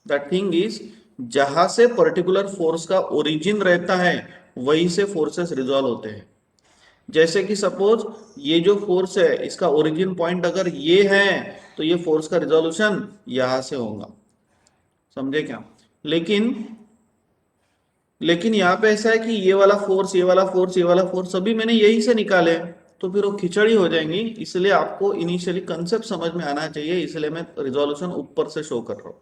दैट थिंग इज, जहां से पर्टिकुलर फोर्स का ओरिजिन रहता है वहीं से फोर्सेस रिजॉल्व होते हैं। जैसे कि सपोज ये जो फोर्स है इसका ओरिजिन पॉइंट अगर ये है, तो ये फोर्स का रिजोल्यूशन यहां से होगा, समझे क्या? लेकिन लेकिन यहाँ पे ऐसा है कि ये वाला फोर्स, ये वाला फोर्स, ये वाला फोर्स सभी मैंने यही से निकाले हैं, तो फिर वो खिचड़ी हो जाएंगी। इसलिए आपको इनिशियली कंसेप्ट समझ में आना चाहिए, इसलिए मैं रिजोल्यूशन ऊपर से शो कर रहा हूँ।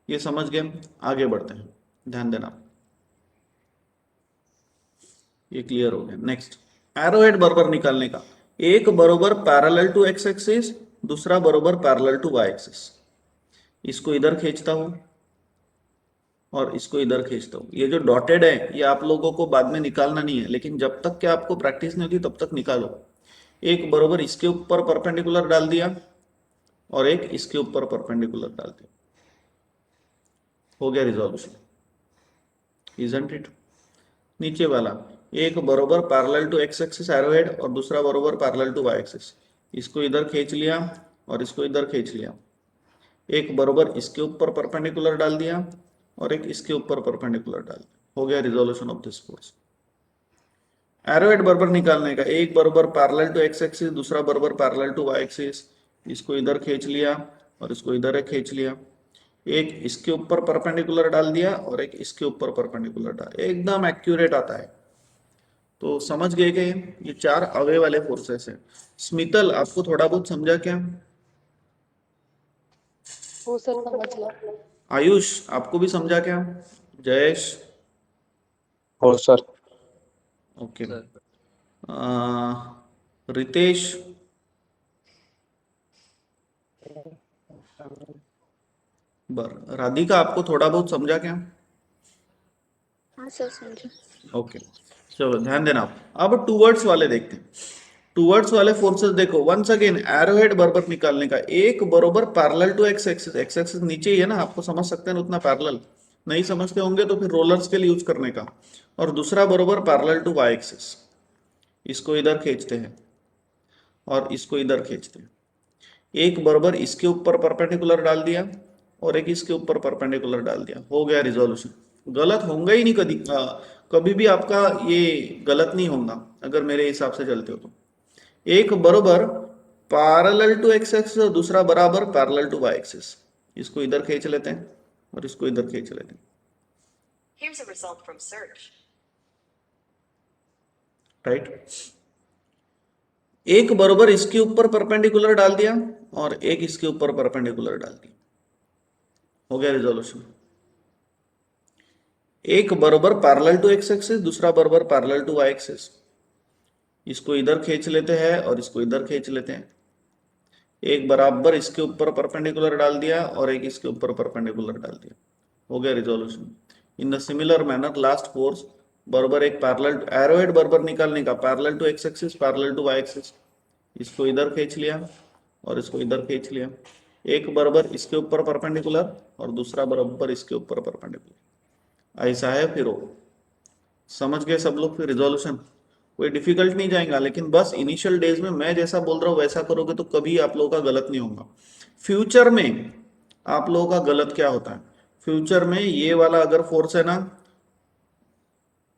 ये समझ गए? आगे बढ़ते हैं, ध्यान देना। ये क्लियर हो गया। नेक्स्ट, एरोहेड बरोबर निकालने का। एक बरोबर पैरेलल टू एक्स एक्सिस, दूसरा बरोबर पैरेलल टू वाई एक्सिस। इसको इधर खींचता हूं और इसको इधर खींचता हूँ। ये जो डॉटेड है ये आप लोगों को बाद में निकालना नहीं है, लेकिन जब तक कि आपको प्रैक्टिस नहीं होती तब तक निकालो। एक बरोबर इसके ऊपर परपेंडिकुलर डाल दिया और एक इसके ऊपर परपेंडिकुलर डाल दिया, हो गया रिजोल्यूशन, इजंट इट? नीचे वाला, एक बरोबर parallel to X axis arrowhead और दूसरा बरोबर पैरेलल टू वाई एक्सिस। इसको इधर खींच लिया और इसको इधर खींच लिया। एक बरोबर इसके ऊपर परपेंडिकुलर डाल दिया और एक इसके ऊपर परपेंडिकुलर डाल दिया, हो गया resolution of this force. Arrowhead बरोबर निकालने का, एक बरोबर पैरेलल टू एक्स एक्सिस, दूसरा बरोबर पैरेलल टू वाई एक्सिस। इसको इधर खींच लिया और इसको इधर खींच लिया। एक इसके ऊपर परपेंडिकुलर डाल दिया और एक इसके ऊपर परपेंडिकुलर डाल, एकदम एक्यूरेट आता है। तो समझ गए कि ये चार अवे वाले फोर्सेस हैं। स्मितल, आपको थोड़ा बहुत समझा क्या? हो सर, समझला। आयुष, आपको भी समझा क्या? जयेश? हो सर। ओके। रितेश? राधिका, आपको थोड़ा बहुत समझा क्या? हाँ सर, समझो। ओके, चलो ध्यान देना आप। अब टूवर्ड्स वाले देखते हैं। टूवर्ड्स वाले फोर्सेस देखो, वंस अगेन एरोहेड बरोबर निकालने का। एक बरोबर parallel to X axis, X axis नीचे ही है ना, आपको समझ सकते हैं उतना पैरेलल नहीं समझते होंगे तो फिर रोलर्स के लिए यूज करने का। और दूसरा बरोबर पैरेलल टू वाई एक्सिस। इसको इधर खींचते हैं और इसको इधर खींचते हैं। एक बरोबर इसके ऊपर परपेंडिकुलर डाल दिया और एक इसके ऊपर परपेंडिकुलर डाल दिया, हो गया रिजोल्यूशन। गलत होगा ही नहीं कभी, कभी भी आपका ये गलत नहीं होगा अगर मेरे हिसाब से चलते हो तो। एक बरोबर पैरेलल टू एक्स एक्सिस और दूसरा बराबर पैरेलल टू वाई एक्सिस। इसको इधर खींच लेते हैं और इसको इधर खींच लेते हैं। Here's a result from search. Right? एक बरोबर इसके ऊपर परपेंडिकुलर डाल दिया और एक इसके ऊपर परपेंडिकुलर डाल दिया, हो गया रिजोल्यूशन। एक बरोबर पैरेलल टू एक्स एक्सिस, दूसरा बरोबर पैरेलल टू वाई एक्सिस। इसको इधर खींच लेते हैं और इसको इधर खींच लेते हैं। एक बराबर इसके ऊपर परपेंडिकुलर डाल दिया और एक इसके ऊपर परपेंडिकुलर डाल दिया, हो गया resolution. In the similar manner last force बरोबर एक पैरेलल एरोहेड बरोबर निकालने का, parallel to X axis parallel to Y axis. इसको इधर खींच लिया और इसको इधर खींच लिया। एक बराबर इसके ऊपर परपेंडिकुलर और दूसरा बराबर इसके ऊपर परपेंडिकुलर, ऐसा है। फिर वो समझ गए सब लोग? फिर रिजोल्यूशन कोई डिफिकल्ट नहीं जाएगा, लेकिन बस इनिशियल डेज में मैं जैसा बोल रहा हूँ वैसा करोगे तो कभी आप लोगों का गलत नहीं होगा। फ्यूचर में आप लोगों का गलत क्या होता है, फ्यूचर में ये वाला अगर फोर्स है ना,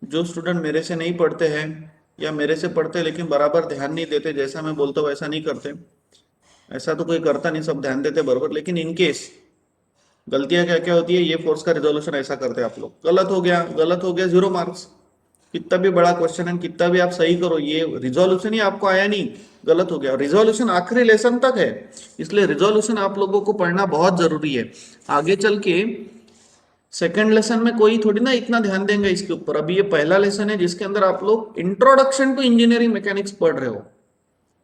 जो स्टूडेंट मेरे से नहीं पढ़ते हैं या मेरे से पढ़ते लेकिन बराबर ध्यान नहीं देते, जैसा मैं बोलता हूँ वैसा नहीं करते, ऐसा तो कोई करता नहीं, सब ध्यान देते बराबर, लेकिन इनकेस गलतियां क्या क्या होती है, ये फोर्स का रिजोल्यूशन ऐसा करते हैं आप लोग, गलत हो गया, गलत हो गया, 0 मार्क्स। कितना भी बड़ा क्वेश्चन है, कितना भी आप सही करो, ये रिजोल्यूशन ही आपको आया नहीं, गलत हो गया। रिजोल्यूशन आखिरी लेसन तक है, इसलिए रिजोल्यूशन आप लोगों को पढ़ना बहुत जरूरी है। आगे चल के सेकेंड लेसन में कोई थोड़ी ना इतना ध्यान देंगे इसके ऊपर। अभी ये पहला लेसन है जिसके अंदर आप लोग इंट्रोडक्शन टू इंजीनियरिंग मैकेनिक्स पढ़ रहे हो,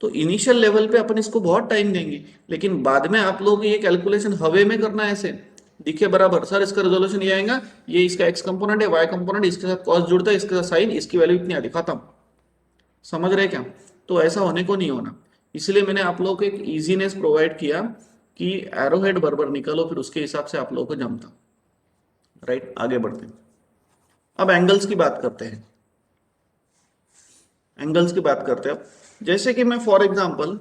तो इनिशियल लेवल पे अपन इसको बहुत टाइम देंगे, लेकिन बाद में आप लोग ये कैलकुलेशन हवे में करना है, ऐसे दिखे बराबर, सर इसका रिजोल्यूशन ये आएगा, ये इसका एक्स कंपोनेंट है, वाई कंपोनेंट, इसके साथ कॉस जुड़ता है, इसके साथ साइन, इसकी वैल्यू इतनी आती, खत्म। समझ रहे क्या? तो ऐसा होने को नहीं होना, इसलिए मैंने आप लोगों को एक इजीनेस प्रोवाइड किया कि एरोहेड बराबर निकालो, फिर उसके हिसाब से आप लोगों को जमता। राइट, आगे बढ़ते हैं। अब एंगल्स की बात करते हैं, एंगल्स की बात करते हैं। अब जैसे कि मैं फॉर एग्जांपल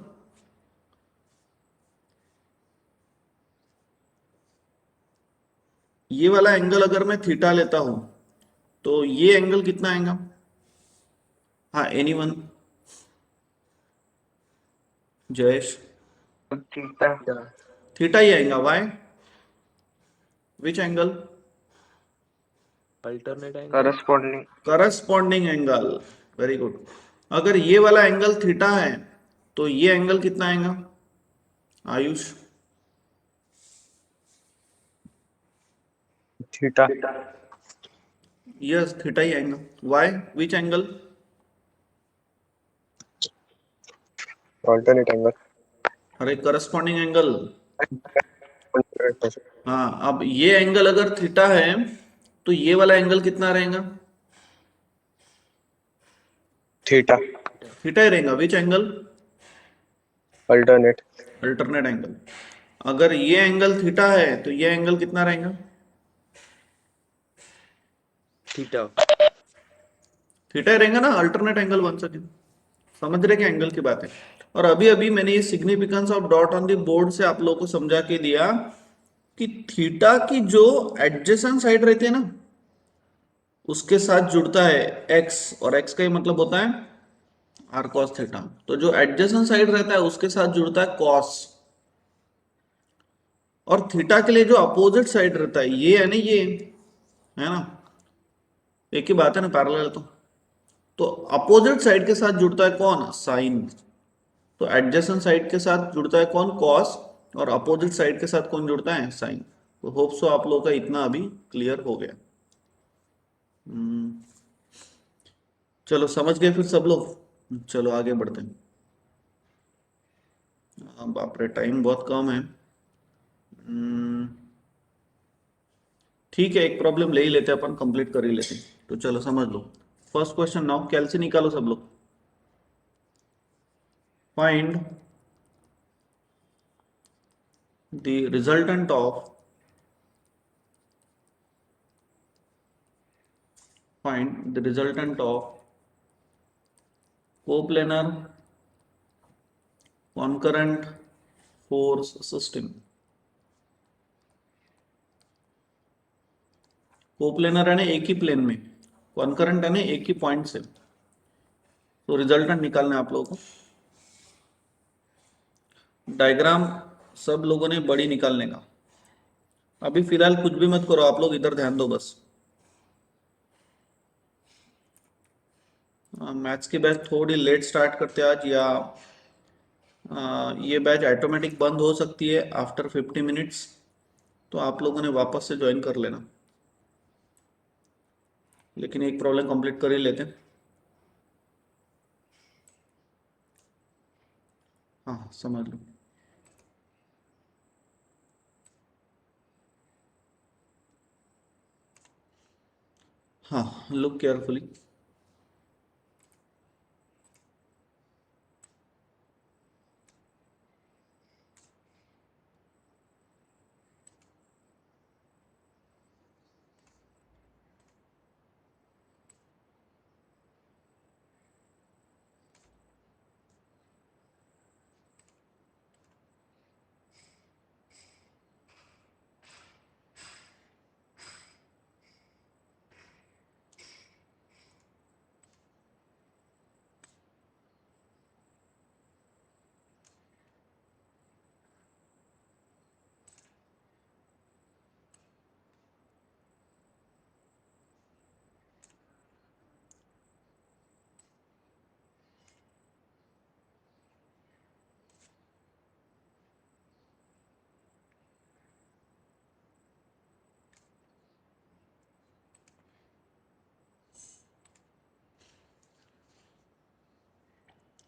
ये वाला एंगल अगर मैं थीटा लेता हूं तो ये एंगल कितना आएगा? हाँ, एनीवन? जयेश? थीटा थीटा ही आएगा। Why? Which angle? Alternate angle corresponding corresponding angle. Very good. अगर ये वाला एंगल थीटा है तो ये एंगल कितना आएगा आयुष? थीटा यस, थीटा ही आएगा। Why? Which angle? Alternate angle अरे करस्पॉन्डिंग एंगल। हाँ, अब ये एंगल अगर थीटा है तो ये वाला एंगल कितना रहेगा? थीटा थीटा ही रहेगा। विच एंगल? Alternate alternate angle. अगर ये एंगल थीटा है तो ये एंगल कितना रहेगा? थीटा थीटा ही रहेगा ना, अल्टरनेट एंगल बन सके। समझ रहे क्या एंगल की बात है? और अभी अभी मैंने ये significance of dot on the board से आप लोगों को समझा के दिया कि थीटा की जो एडजेसेंट साइड रहती है ना उसके साथ जुड़ता है एक्स, और एक्स का ही मतलब होता है आर कॉस थीटा। तो जो एडजेसेंट साइड रहता है उसके साथ जुड़ता है कॉस, और थीटा के लिए जो अपोजिट साइड रहता है ये है ना, ये है ना, एक ही बात है ना, पैरेलल। तो अपोजिट साइड के साथ जुड़ता है कौन? साइन। तो एडजेसेंट साइड के साथ जुड़ता है कौन? कॉस। और अपोजिट साइड के साथ कौन जुड़ता है? साइन। तो होप सो आप लोगों का इतना अभी क्लियर हो गया। चलो समझ गए फिर सब लोग? चलो आगे बढ़ते हैं। बाप रे, टाइम बहुत कम है। हम्म, ठीक है, एक प्रॉब्लम ले ही लेते हैं अपन, कंप्लीट कर ही लेते हैं। तो चलो समझ लो। फर्स्ट क्वेश्चन नाउ, कैलसी निकालो सब लोग। Find the resultant of find the resultant of coplanar concurrent force system। Coplanar है ना एक ही प्लेन में, कॉन्करेंट है ना एक ही पॉइंट से। तो रिजल्टेंट निकालना है आप लोगों को। डायग्राम सब लोगों ने बड़ी निकालने का। अभी फिलहाल कुछ भी मत करो आप लोग, इधर ध्यान दो बस। मैथ्स की बैच थोड़ी लेट स्टार्ट करते हैं आज, या ये बैच ऑटोमेटिक बंद हो सकती है आफ्टर 50 मिनट्स। तो आप लोगों ने वापस से ज्वाइन कर लेना, लेकिन एक प्रॉब्लम कंप्लीट कर ही लेते हैं। हाँ समझ लो। हाँ, लुक केयरफुली।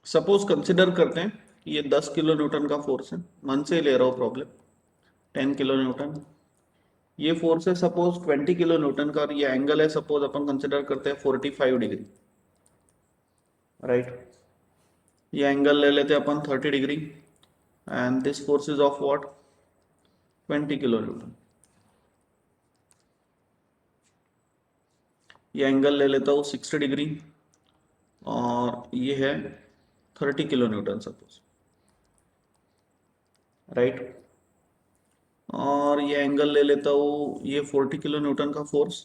सपोज कंसिडर करते हैं ये 10 किलो न्यूटन का फोर्स है, मन से ही ले रहा हूँ प्रॉब्लम। 10 किलो न्यूटन ये फोर्स है, सपोज 20 किलो न्यूटन का, और ये एंगल है सपोज अपन कंसिडर करते हैं 45 डिग्री, राइट। ये एंगल ले लेते हैं अपन 30 degree, and this force is of what? 20 kilo Newton. ये एंगल ले लेता हूँ 60 डिग्री, और ये है 30 किलो न्यूटन सपोज, राइट। और ये एंगल ले लेता हूँ ये 40 किलो न्यूटन का फोर्स,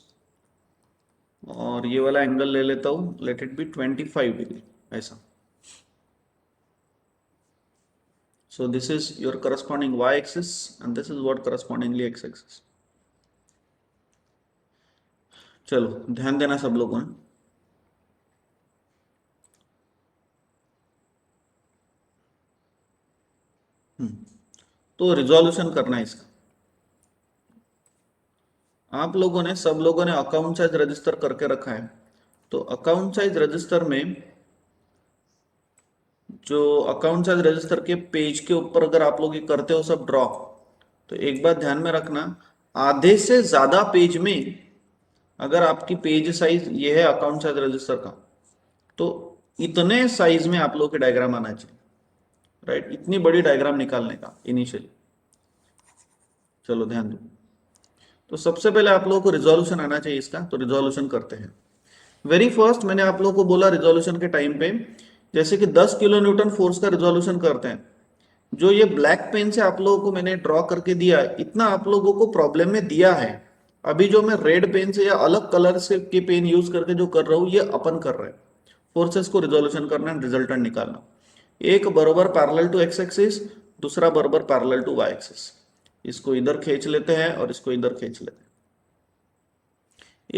और ये वाला एंगल ले लेता हूँ, लेट इट बी 25 डिग्री, ऐसा। So this is your corresponding y-axis and this is what correspondingly x-axis. चलो ध्यान देना सब लोगों ने। तो रिजोल्यूशन करना है इसका। आप लोगों ने सब लोगों ने अकाउंट साइज रजिस्टर करके रखा है, तो अकाउंट साइज रजिस्टर में जो अकाउंट साइज रजिस्टर के पेज के ऊपर अगर आप लोग ये करते हो सब ड्रॉ, तो एक बात ध्यान में रखना, आधे से ज्यादा पेज में अगर आपकी पेज साइज ये है अकाउंट साइज रजिस्टर का, तो इतने साइज में आप लोग के डायग्राम आना चाहिए, राइट? इतनी बड़ी डायग्राम निकालने का इनिशियली। चलो ध्यान दो। तो सबसे पहले आप लोगों को रिजोल्यूशन आना चाहिए इसका, तो रिजोल्यूशन करते हैं। वेरी फर्स्ट मैंने आप लोगों को बोला रिजोल्यूशन के टाइम पे, जैसे कि 10 किलो न्यूटन फोर्स का रिजोल्यूशन करते हैं, जो ये ब्लैक पेन से आप लोगों को मैंने ड्रॉ करके दिया, इतना आप लोगों को प्रॉब्लम में दिया है। अभी जो मैं रेड पेन से या अलग कलर से के पेन यूज करके जो कर रहा हूं, ये अपन कर रहे हैं। फोर्सेस को रिजोल्यूशन करना, रिजल्टेंट निकालना। एक बराबर पैरेलल टू एक्स एक्सिस, दूसरा बराबर पैरेलल टू वाई एक्सिस। इसको इधर खींच लेते हैं और इसको इधर खींच लेते हैं।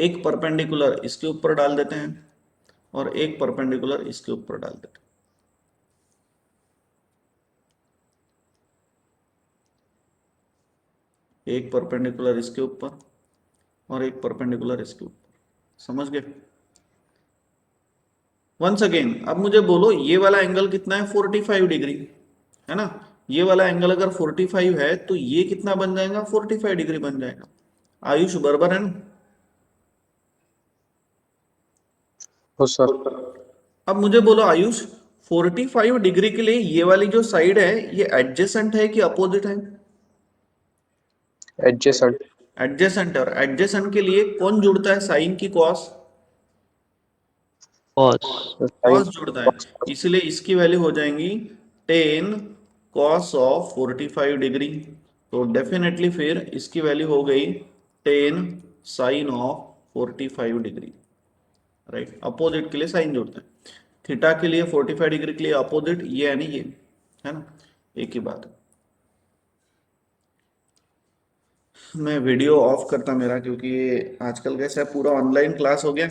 एक परपेंडिकुलर इसके ऊपर डाल देते हैं और एक परपेंडिकुलर इसके ऊपर डाल देते हैं। एक परपेंडिकुलर इसके ऊपर और एक परपेंडिकुलर इसके ऊपर। समझ गए? वंस अगेन अब मुझे बोलो ये वाला एंगल कितना है? 45 डिग्री है ना। ये वाला एंगल अगर 45 है तो ये कितना बन जाएगा? 45 डिग्री बन जाएगा। आयुष बराबर है ना? हो सर। अब मुझे बोलो आयुष, 45 डिग्री के लिए ये वाली जो साइड है ये एडजेसेंट है कि अपोजिट है? एडजेसेंट। एडजेसेंट है। और एडजेसेंट के लिए कौन जुड़ता है? साइन की कॉस? कॉस जुड़ता है, इसलिए इसकी वैल्यू हो जाएंगी 10 कॉस ऑफ 45 डिग्री। तो डेफिनेटली फिर इसकी वैल्यू हो गई 10 sine of 45 degree, right? Opposite के लिए साइन जोड़ते हैं। थीटा के लिए 45 डिग्री के लिए अपोजिट ये यानी ये, है ना? एक ही बात है। मैं वीडियो ऑफ करता मेरा, क्योंकि ये आजकल कैसा है, पूरा ऑनलाइन क्लास हो गया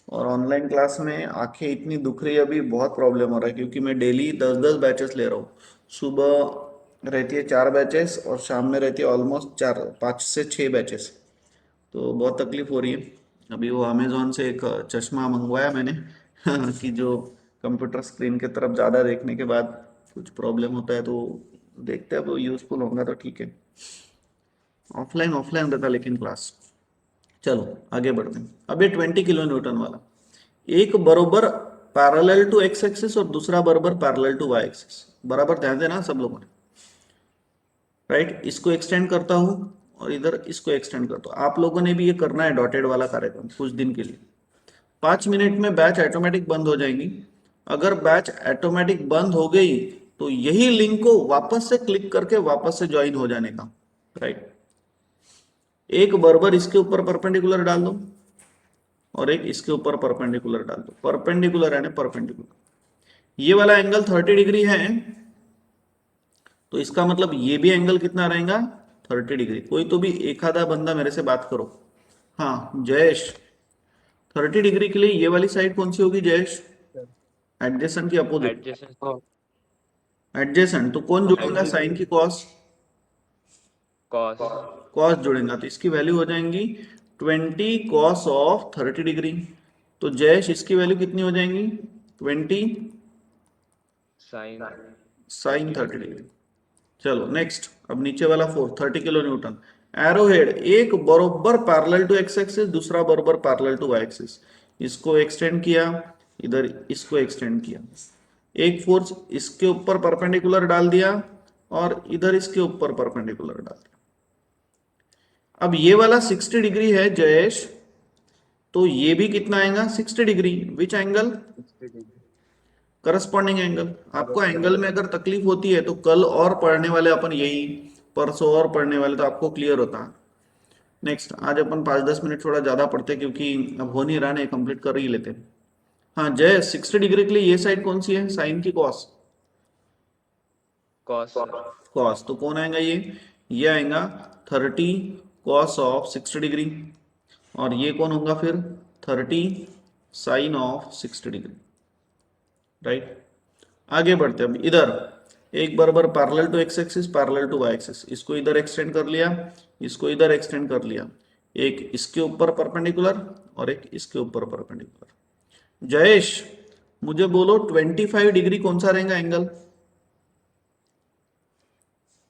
और ऑनलाइन क्लास में आंखें इतनी दुख रही है, अभी बहुत प्रॉब्लम हो रहा है, क्योंकि मैं डेली 10-10 बैचेस ले रहा हूँ। सुबह रहती है 4 बैचेस और शाम में रहती है ऑलमोस्ट 5 से 6 बैचेस। तो बहुत तकलीफ हो रही है। अभी वो अमेजोन से एक चश्मा मंगवाया मैंने कि जो कंप्यूटर स्क्रीन की तरफ ज़्यादा देखने के बाद कुछ प्रॉब्लम होता है, तो देखते हैं, वो यूजफुल होगा तो ठीक है। ऑफलाइन रहता लेकिन क्लास। चलो आगे बढ़ते हैं। अब ये 20 किलो न्यूटन वाला, एक बरोबर पैरेलल टू एक्स एक्सिस और दूसरा बरोबर पैरेलल टू वाई एक्सिस। बराबर ध्यान देना सब लोगों ने, राइट? इसको एक्सटेंड करता हूं और इधर इसको एक्सटेंड करता हूं। आप लोगों ने भी ये करना है डॉटेड वाला कार्यक्रम कुछ दिन के लिए। 5 मिनट में बैच ऑटोमेटिक बंद हो जाएंगी। अगर बैच ऑटोमेटिक बंद हो गई तो यही लिंक को वापस से क्लिक करके वापस से ज्वाइन हो जाने का, राइट? एक बराबर इसके ऊपर परपेंडिकुलर डाल दो और एक इसके ऊपर परपेंडिकुलर डाल दो। परपेंडिकुलर है ना, परपेंडिकुलर। ये वाला एंगल 30 डिग्री है, तो इसका मतलब ये भी एंगल कितना रहेगा? 30 डिग्री। कोई तो भी एक आधा बंदा मेरे से बात करो। हाँ जयेश, 30 डिग्री के लिए ये वाली साइड कौन सी होगी जयेश? एडजेसेंट की अपोजिट? एडजेसेंट। एडजेसेंट। तो कौन जुड़ेगा? साइन की कॉस? कॉस। कॉस जुड़ेगा, तो इसकी वैल्यू हो जाएंगी 20 कॉस ऑफ 30 डिग्री। तो जयेश इसकी वैल्यू कितनी हो जाएंगी? 20 साइन साइन 30 डिग्री। चलो नेक्स्ट, अब नीचे वाला 30 किलो न्यूटन। एरो हेड एक बरोबर पैरेलल टू एक्स एक्सिस, दूसरा बरोबर पैरेलल टू वाई एक्सिस। इसको एक्सटेंड किया, इधर इसको एक्सटेंड किया। एक फोर्स इसके ऊपर परपेंडिकुलर डाल दिया और इधर इसके ऊपर परपेंडिकुलर डाल दिया। अब ये वाला 60 डिग्री है जयेश, तो ये भी कितना आएगा? 60 degree. Which angle? Corresponding angle. आपको एंगल में अगर तकलीफ होती है तो कल और पढ़ने वाले अपन यही, परसों और पढ़ने वाले, तो आपको क्लियर होता है। नेक्स्ट, आज अपन 5-10 मिनट थोड़ा ज्यादा पढ़ते क्योंकि अब हो नहीं रहा ना, कंप्लीट कर ही लेते। हाँ जय, 60 डिग्री के लिए ये साइड कौन सी है? साइन की कॉस? cos sir. कॉस, तो कौन आएगा ये आएगा 30 कॉस ऑफ 60 डिग्री, और ये कौन होगा फिर 30 साइन ऑफ 60 डिग्री, राइट। आगे बढ़ते हैं, अब इधर एक बराबर parallel to X axis parallel to Y axis, इसको इधर एक्सटेंड कर लिया, इसको इधर एक्सटेंड कर लिया, एक इसके ऊपर परपेंडिकुलर और एक इसके ऊपर परपेंडिकुलर। जयेश मुझे बोलो 25 डिग्री कौन सा रहेगा एंगल?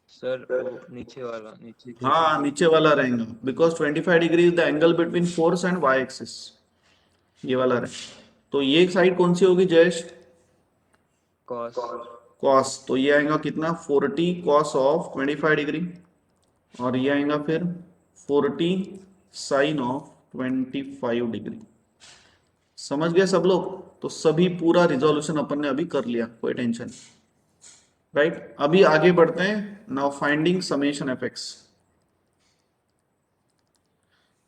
सर वो नीचे वाला, नीचे की हाँ नीचे वाला रहेगा, because 25 degree is the angle between force and Y axis, ये वाला रहेगा। तो ये साइड कौन सी होगी जयेश? cos कॉस, तो ये आएगा कितना 40 कॉस ऑफ 25 डिग्री, और ये आएगा फिर 40 साइन ऑफ 25 डिग्री। समझ गए सब लोग? तो सभी पूरा रिजोल्यूशन अपन ने अभी कर लिया, कोई टेंशन नहीं, राइट। अभी आगे बढ़ते हैं, now finding summation F X.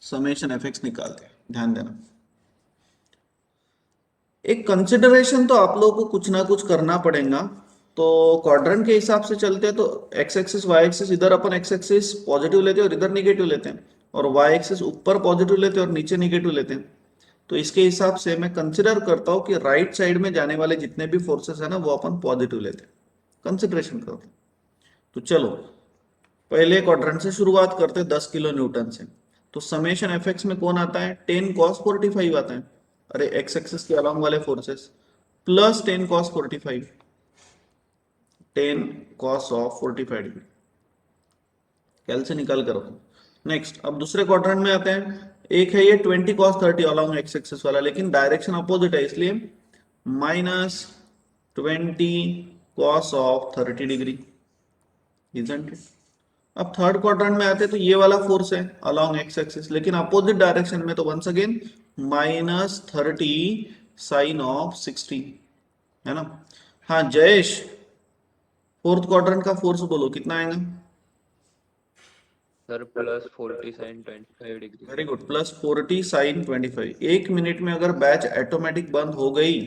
Summation F x निकालते हैं, ध्यान देना। एक कंसिडरेशन तो आप लोगों को कुछ ना कुछ करना पड़ेगा। तो क्वाड्रेंट के हिसाब से चलते हैं, तो एक्स एक्सिस वाई एक्सिस, इधर अपन एक्स एक्सिस पॉजिटिव लेते हैं और इधर निगेटिव लेते हैं, और वाई एक्सिस ऊपर पॉजिटिव लेते हैं और नीचे निगेटिव लेते हैं। तो इसके हिसाब से मैं कंसिडर करता हूं कि राइट साइड में जाने वाले जितने भी फोर्सेस है ना वो अपन पॉजिटिव लेते हैं, कंसिडरेशन करते हैं। तो चलो पहले क्वाड्रेंट से शुरुआत करते हैं 10 किलो न्यूटन से। तो समेशन एफ एक्स में कौन आता है? 10 कॉस 45 आता है, अरे एक्स एक्सिस के अलोंग वाले forces, plus 10 cos 45, 10 cos of 45 degree, कैल से निकाल कर रखो। नेक्स्ट, अब दूसरे क्वाड्रेंट में आते हैं, एक है ये 20 कॉस 30 अलोंग एक्स एक्सिस वाला, लेकिन डायरेक्शन अपोजिट है, इसलिए minus 20 cos of 30 degree, isn't it? अब थर्ड क्वाड्रेंट में आते हैं, तो ये वाला फोर्स है अलोंग एक्स एक्सिस, लेकिन अपोजिट डायरेक्शन में, तो once again minus 30 sine of 60, है ना। हाँ जयेश, फोर्थ क्वाड्रेंट का फोर्स बोलो कितना आएगा? Sir plus 40 sin 25 degree. Very good, plus 40 sine 25। एक मिनट में अगर बैच ऑटोमेटिक बंद हो गई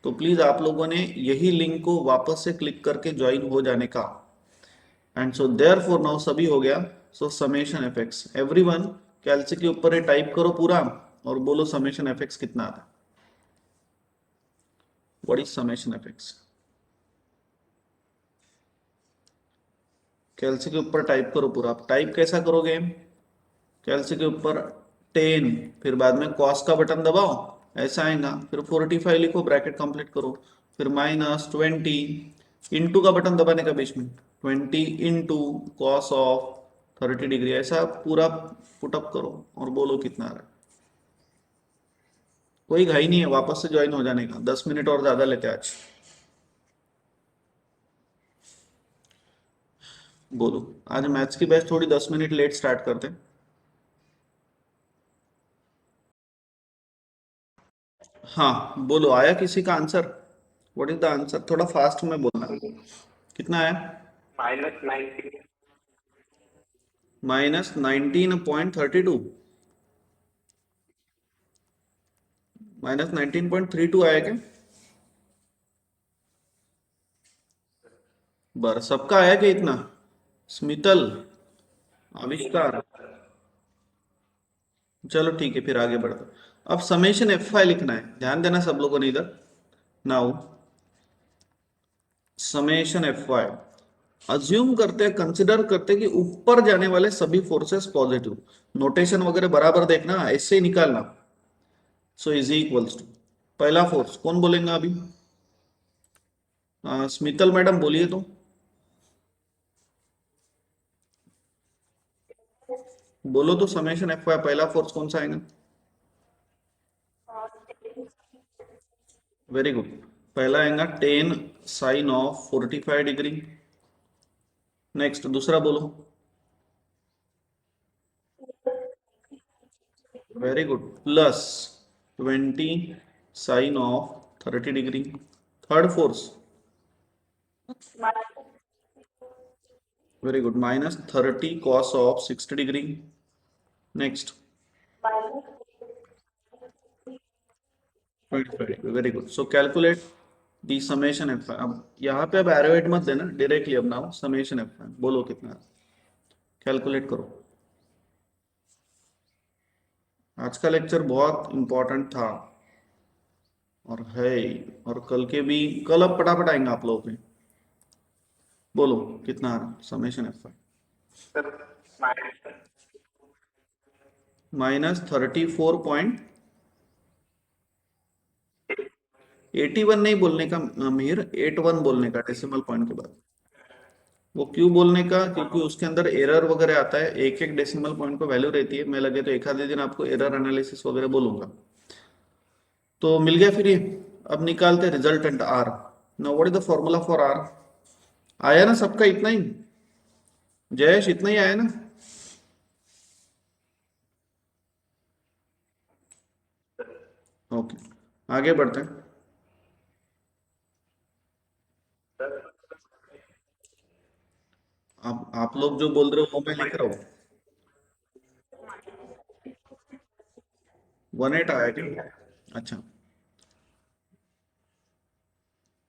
तो प्लीज आप लोगों ने यही लिंक को वापस से क्लिक करके ज्वाइन हो जाने का। एंड सो देयरफॉर नाउ सभी हो गया। So summation F x, everyone कैलसी के ऊपर ये टाइप करो पूरा और बोलो समेशन एफ एक्स कितना आता है? What is summation F x? कैलसी के ऊपर टाइप करो पूरा। आप टाइप कैसा करोगे? कैलसी के ऊपर 10, फिर बाद में कॉस का बटन दबाओ, ऐसा आएगा, फिर 45 लिखो, ब्रैकेट कंप्लीट करो, फिर माइनस 20, इंटू का बटन दबाने का बीच में, 20 इंटू कॉस ऑफ 30 डिग्री, ऐसा पूरा पुटअप करो और बोलो कितना आ रहा है। कोई घाई नहीं है वापस से ज्वाइन हो जाने का, 10 मिनट और ज्यादा लेते आज। बोलो, आज मैथ्स की बैच थोड़ी 10 मिनट लेट स्टार्ट करते हैं। हाँ बोलो, आया किसी का answer? What is the answer? थोड़ा फास्ट में बोलना। कितना आया? माइनस 19.32, माइनस 19.32 आया क्या? बर सबका आया क्या इतना? स्मितल, आविष्कार, चलो ठीक है फिर आगे बढ़ते। अब समेशन एफ वाई लिखना है, ध्यान देना सब लोगों ने इधर। Now summation F Y, assume करते हैं, कंसिडर करते हैं कि ऊपर जाने वाले सभी फोर्सेस पॉजिटिव, नोटेशन वगैरह बराबर देखना, ऐसे ही निकालना। सो इज इक्वल्स टू, पहला फोर्स कौन बोलेंगे अभी? स्मितल मैडम बोलिए तो। बोलो तो समेशन एफ वाई पहला फोर्स कौन सा आएगा? वेरी गुड, पहला आएगा 10 साइन ऑफ 45 डिग्री। नेक्स्ट दूसरा बोलो। Very good, plus 20 sine of 30 degree. Third force, very good, minus 30 cos of 60 degree. Next 25 degree, very good. So calculate the summation F I. अब यहाँ पे अब एरोहेड मत देना, डायरेक्टली अपना समेशन एफ आई, बोलो कितना, कैलकुलेट करो। आज का लेक्चर बहुत इंपॉर्टेंट था और है, और कल के भी, कल अब फटाफट आएंगे आप लोगों के। बोलो कितना आ रहा समेशन एफ आई, -34.81 नहीं बोलने का मीर, 81 बोलने का डेसिमल पॉइंट के बाद। वो क्यों बोलने का, क्योंकि उसके अंदर एरर वगैरह आता है, एक एक डेसिमल पॉइंट को वैल्यू रहती है। मैं लगे तो एक आधे दिन आपको एरर एनालिसिस वगैरह बोलूंगा। तो मिल गया फिर ये। अब निकालते resultant R. Now what is the formula for R? आया ना सबका इतना ही? जयेश इतना ही आया ना? ओके, आगे बढ़ते हैं। आप लोग जो बोल रहे हो वो मैं लिख रहा हूँ। 18 आया क्या? अच्छा,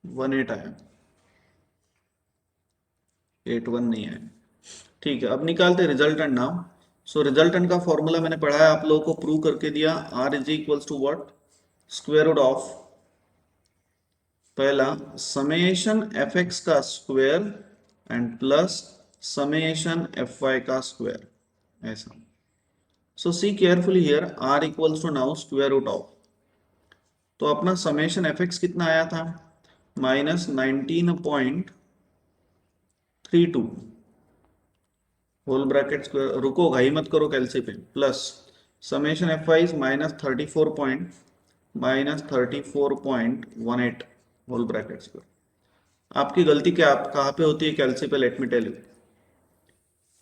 18 आया, 81 नहीं आया। ठीक है, अब निकालते रिजल्टेंट नाउ। सो रिजल्टेंट का फॉर्मूला मैंने पढ़ा है, आप लोगों को प्रूव करके दिया। R is equals to what? Square root of पहला समेशन एफ एक्स का square and plus summation F y का स्क्वायर, ऐसा। So see carefully here, r equals to now square root of, तो अपना समेशन एफ एक्स कितना आया था? -19.32 whole bracket square, रुको भाई मत करो कैलसी पे, plus summation F I -34.18 whole bracket square. आपकी गलती क्या, आप कहाँ पे होती है कैलसी पे? Let me tell you.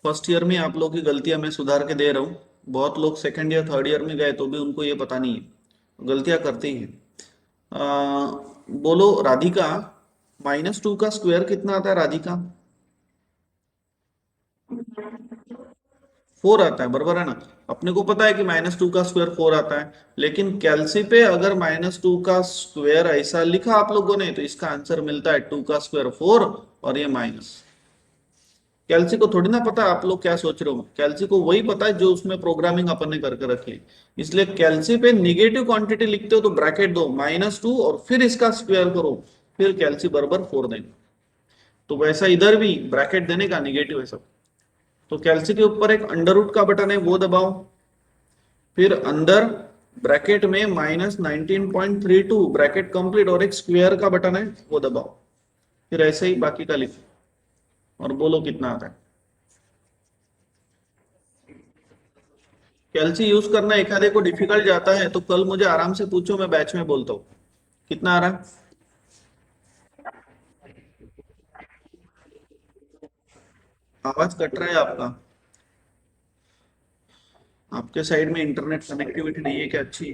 First year में आप लोगों की गलतियां मैं सुधार के दे रहा हूँ। बहुत लोग सेकंड ईयर थर्ड ईयर में गए तो भी उनको ये पता नहीं है, गलतियां करते ही हैं। बोलो राधिका, -2 का स्क्वायर कितना आता है राधिका? 4 आता है, बराबर है ना? अपने को पता है कि -2 का स्क्वायर 4 आता है, लेकिन कैलसी पे अगर -2 का स्क्वायर ऐसा लिखा आप लोगों ने तो इसका आंसर मिलता है 2 का स्क्वायर 4 और ये माइनस। कैलसी को थोड़ी ना पता आप लोग क्या सोच रहे हो, कैलसी को वही पता है जो उसमें प्रोग्रामिंग अपन ने करके रखी है। इसलिए कैलसी पे निगेटिव क्वांटिटी लिखते हो तो ब्रैकेट दो -2 और फिर इसका स्क्वायर करो, फिर कैलसी बराबर 4 देंगे। तो वैसा इधर भी ब्रैकेट देने का निगेटिव है सब। तो कैलसी के ऊपर एक अंडर रूट का बटन है, वो दबाओ, फिर अंदर ब्रैकेट में -19.32 ब्रैकेट कंप्लीट और एक स्क्वायर का बटन है वो दबाओ, फिर ऐसे ही बाकी का लिखो और बोलो कितना आता है। कैलसी यूज करना एक आधे को डिफिकल्ट जाता है तो कल मुझे आराम से पूछो, मैं बैच में बोलता हूँ। कितना आ रहा है? आवाज कट रहा है आपका, आपके साइड में इंटरनेट कनेक्टिविटी नहीं है क्या अच्छी?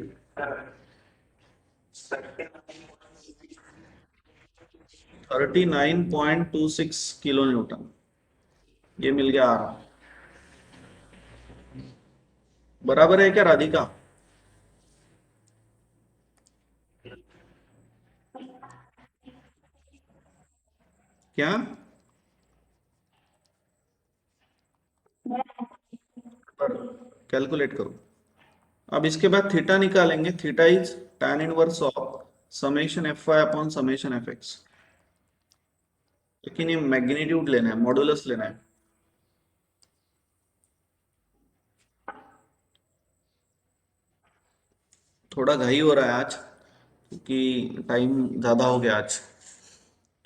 39.26 किलो न्यूटन ये मिल गया आ रहा, बराबर है क्या राधिका? क्या? पर कैलकुलेट करो। अब इसके बाद थीटा निकालेंगे, theta is tan inverse of summation F Y upon summation F X, लेकिन ये मैग्नीट्यूड लेना है, मॉडुलस लेना है। थोड़ा घाई हो रहा है आज क्योंकि टाइम ज्यादा हो गया आज,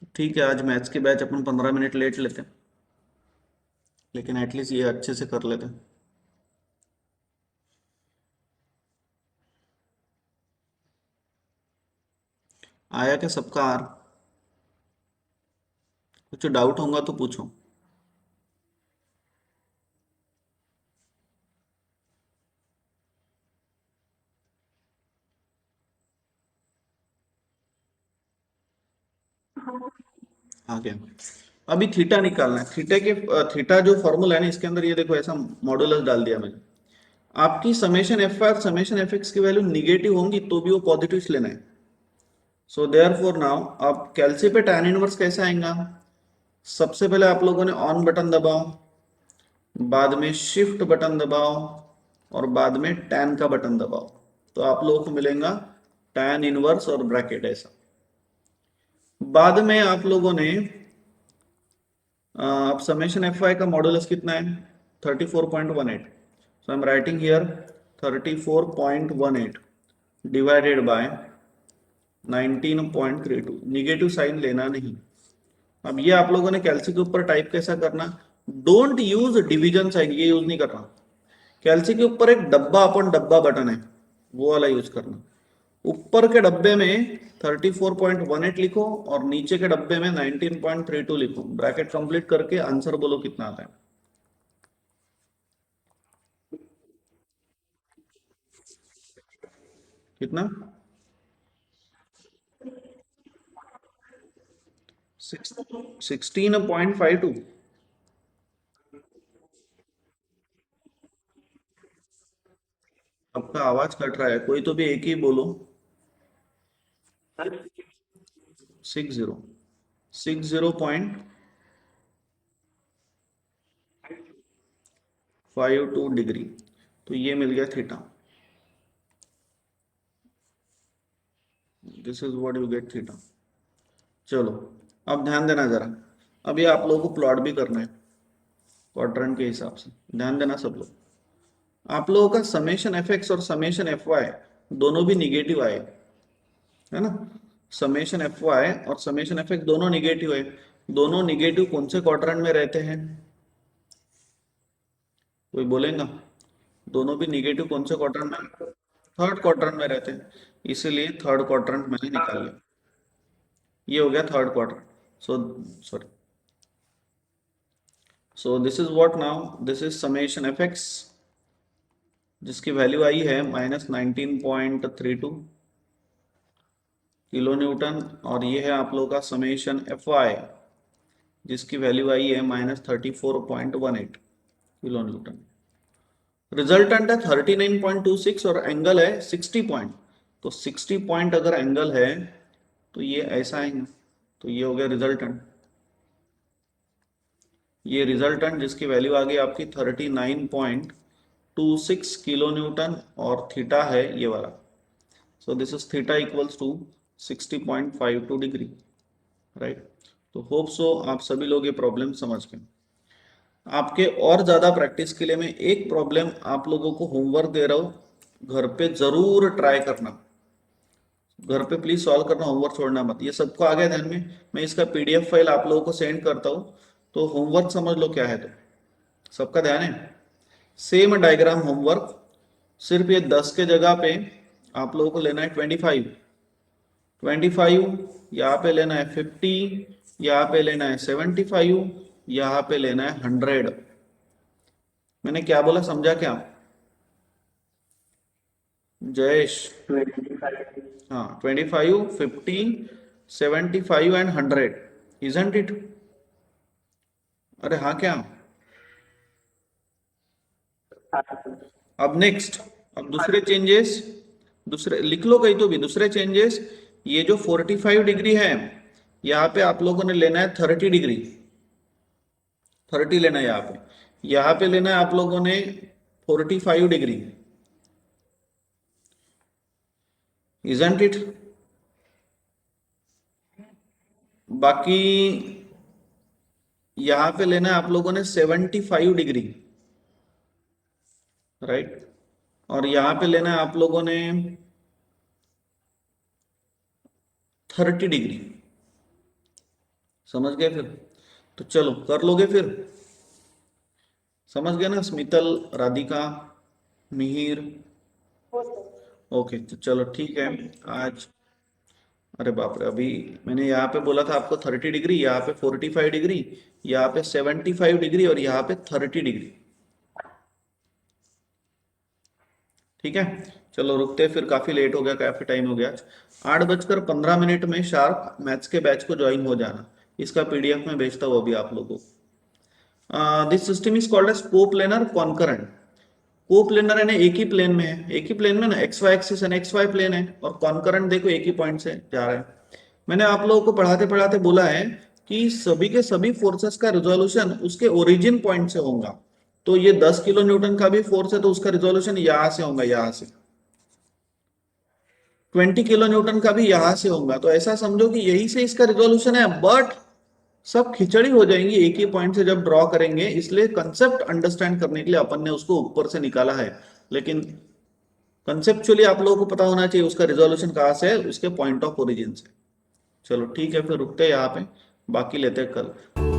तो ठीक है आज मैथ्स के बैच अपन 15 मिनट लेट लेते हैं, लेकिन एटलीस्ट ये अच्छे से कर लेते हैं। आया क्या सबका आर? कुछ डाउट होगा तो पूछो। आ गया। अभी थीटा निकालना है, थीटा के थीटा जो फॉर्मूला है ना इसके अंदर ये देखो ऐसा मॉडुलस डाल दिया मैंने। आपकी समेशन एफ और समेशन एफ एक्स की वैल्यू निगेटिव होंगी तो भी वो पॉजिटिव लेना है। सो देयरफॉर नाउ अब कैल्सी पे tan इनवर्स कैसे आएगा? सबसे पहले आप लोगों ने ऑन बटन दबाओ, बाद में शिफ्ट बटन दबाओ और बाद में tan का बटन दबाओ, तो आप लोगों को मिलेगा tan इनवर्स और ब्रैकेट ऐसा। बाद में आप लोगों ने अब समेशन एफ वाई का मॉडुलस कितना है? 34.18। So I am writing here 34.18 divided by 19.32। Negative sign लेना नहीं। अब ये आप लोगों ने कैल्सी के ऊपर टाइप कैसा करना? डोंट यूज डिवीजन साइन, ये यूज नहीं करना। कैल्सी के ऊपर एक डब्बा अपन डब्बा बटन है, वो वाला यूज करना। ऊपर के डब्बे में 34.18 लिखो और नीचे के डब्बे में 19.32 लिखो। ब्रैकेट कंप्लीट करके आंसर बोलो कितना आता है। कितना? 16.52। आपका आवाज कट रहा है, कोई तो भी एक ही बोलो। 60 डिग्री, तो ये मिल गया theta. This is what you get theta. चलो अब ध्यान देना जरा, अब ये आप लोगों को प्लॉट भी करना है क्वाड्रेंट के हिसाब से। ध्यान देना सब लोग। आप लोगों का समेशन एफ एक्स और समेशन एफ वाई दोनों भी निगेटिव आए, है ना? समेशन एफ वाई और समेशन एफ एक्स दोनों निगेटिव है। दोनों निगेटिव कौन से क्वाड्रेंट में रहते हैं? कोई बोलेगा? दोनों भी निगेटिव कौन से क्वाड्रेंट में? थर्ड क्वाड्रेंट में रहते हैं, इसीलिए थर्ड क्वाड्रेंट मैंने निकाल लिया। ये हो गया third quadrant. So sorry, so this is what now, this is summation F x जिसकी वैल्यू आई है -19.32 किलो न्यूटन, और ये है आप लोगों का समेशन एफ वाई जिसकी वैल्यू आई है -34.18 किलो न्यूटन। रिजल्टेंट है 39.26 और एंगल है 60 पॉइंट। तो 60 पॉइंट अगर एंगल है तो ये ऐसा आएगा, तो ये हो गया रिजल्टेंट। ये रिजल्टेंट जिसकी वैल्यू आ गई आपकी 39.26 किलो न्यूटन और थीटा है ये वाला। So this is theta equals to 60.52 degree, right? तो होप सो आप सभी लोग ये प्रॉब्लम समझ गए। आपके और ज्यादा प्रैक्टिस के लिए मैं एक प्रॉब्लम आप लोगों को होमवर्क दे रहा हूं, घर पे जरूर ट्राई करना। घर पे प्लीज सॉल्व करना, होमवर्क छोड़ना मत। ये सबको आ गया ध्यान में? मैं इसका पीडीएफ फाइल आप लोगों को सेंड करता हूँ, तो होमवर्क समझ लो क्या है। तो सबका ध्यान है? सेम डायग्राम होमवर्क, सिर्फ ये 10 के जगह पे आप लोगों को लेना है 25, यहाँ पे लेना है 50, यहाँ पे लेना है 75, यहाँ पे लेना है 100। मैंने क्या बोला, समझा क्या जयेश? हाँ, 25, 50, 75 एंड 100, इजंट इट? अरे हाँ क्या? अब नेक्स्ट, अब दूसरे चेंजेस, दूसरे लिख लो कहीं तो भी। दूसरे चेंजेस, ये जो 45 डिग्री है यहाँ पे आप लोगों ने लेना है 30 डिग्री, 30 लेना है यहाँ पे। यहाँ पे लेना है आप लोगों ने 45 डिग्री, इजंट इट? बाकी यहाँ पे लेना है आप लोगों ने 75 डिग्री, राइट? और यहाँ पे लेना है आप लोगों ने 30 डिग्री। समझ गए फिर? तो चलो कर लोगे फिर? समझ गए ना स्मितल, राधिका, मिहिर? ओके, तो चलो ठीक है आज। अरे बाप रे, अभी मैंने यहाँ पे बोला था आपको 30 डिग्री, यहाँ पे 45 डिग्री, यहाँ पे 75 डिग्री और यहाँ पे 30 डिग्री। ठीक है, चलो रुकते हैं फिर, काफी लेट हो गया, काफी टाइम हो गया। 8:15 में शार्प मैथ्स के बैच को ज्वाइन हो जाना। इसका पीडीएफ में भेजता हूँ अभी आप लोगों को। This system is called as coplanar concurrent. Coplanar यानी एक ही प्लेन में है, एक ही प्लेन में ना, एक्स वाई एक्सिस है, एक्स वाई प्लेन है, और कॉन्करेंट देखो एक ही पॉइंट से जा रहा है। मैंने आप लोगों को पढ़ाते पढ़ाते बोला है कि सभी के सभी फोर्सेस का रिजोल्यूशन उसके ओरिजिन पॉइंट से होगा। तो ये 10 किलो न्यूटन का भी फोर्स है तो उसका रिजोल्यूशन यहां से होगा, यहां से 20 किलो न्यूटन का भी यहां से होगा। तो ऐसा समझो कि यही से इसका रिजोल्यूशन है, बट सब खिचड़ी हो जाएंगी एक ही पॉइंट से जब ड्रॉ करेंगे, इसलिए कंसेप्ट अंडरस्टैंड करने के लिए अपन ने उसको ऊपर से निकाला है। लेकिन कंसेप्चुअली आप लोगों को पता होना चाहिए उसका रिजोल्यूशन कहाँ से है, उसके पॉइंट ऑफ ओरिजिन से। चलो ठीक है, फिर रुकते हैं यहाँ पे, बाकी लेते हैं कल।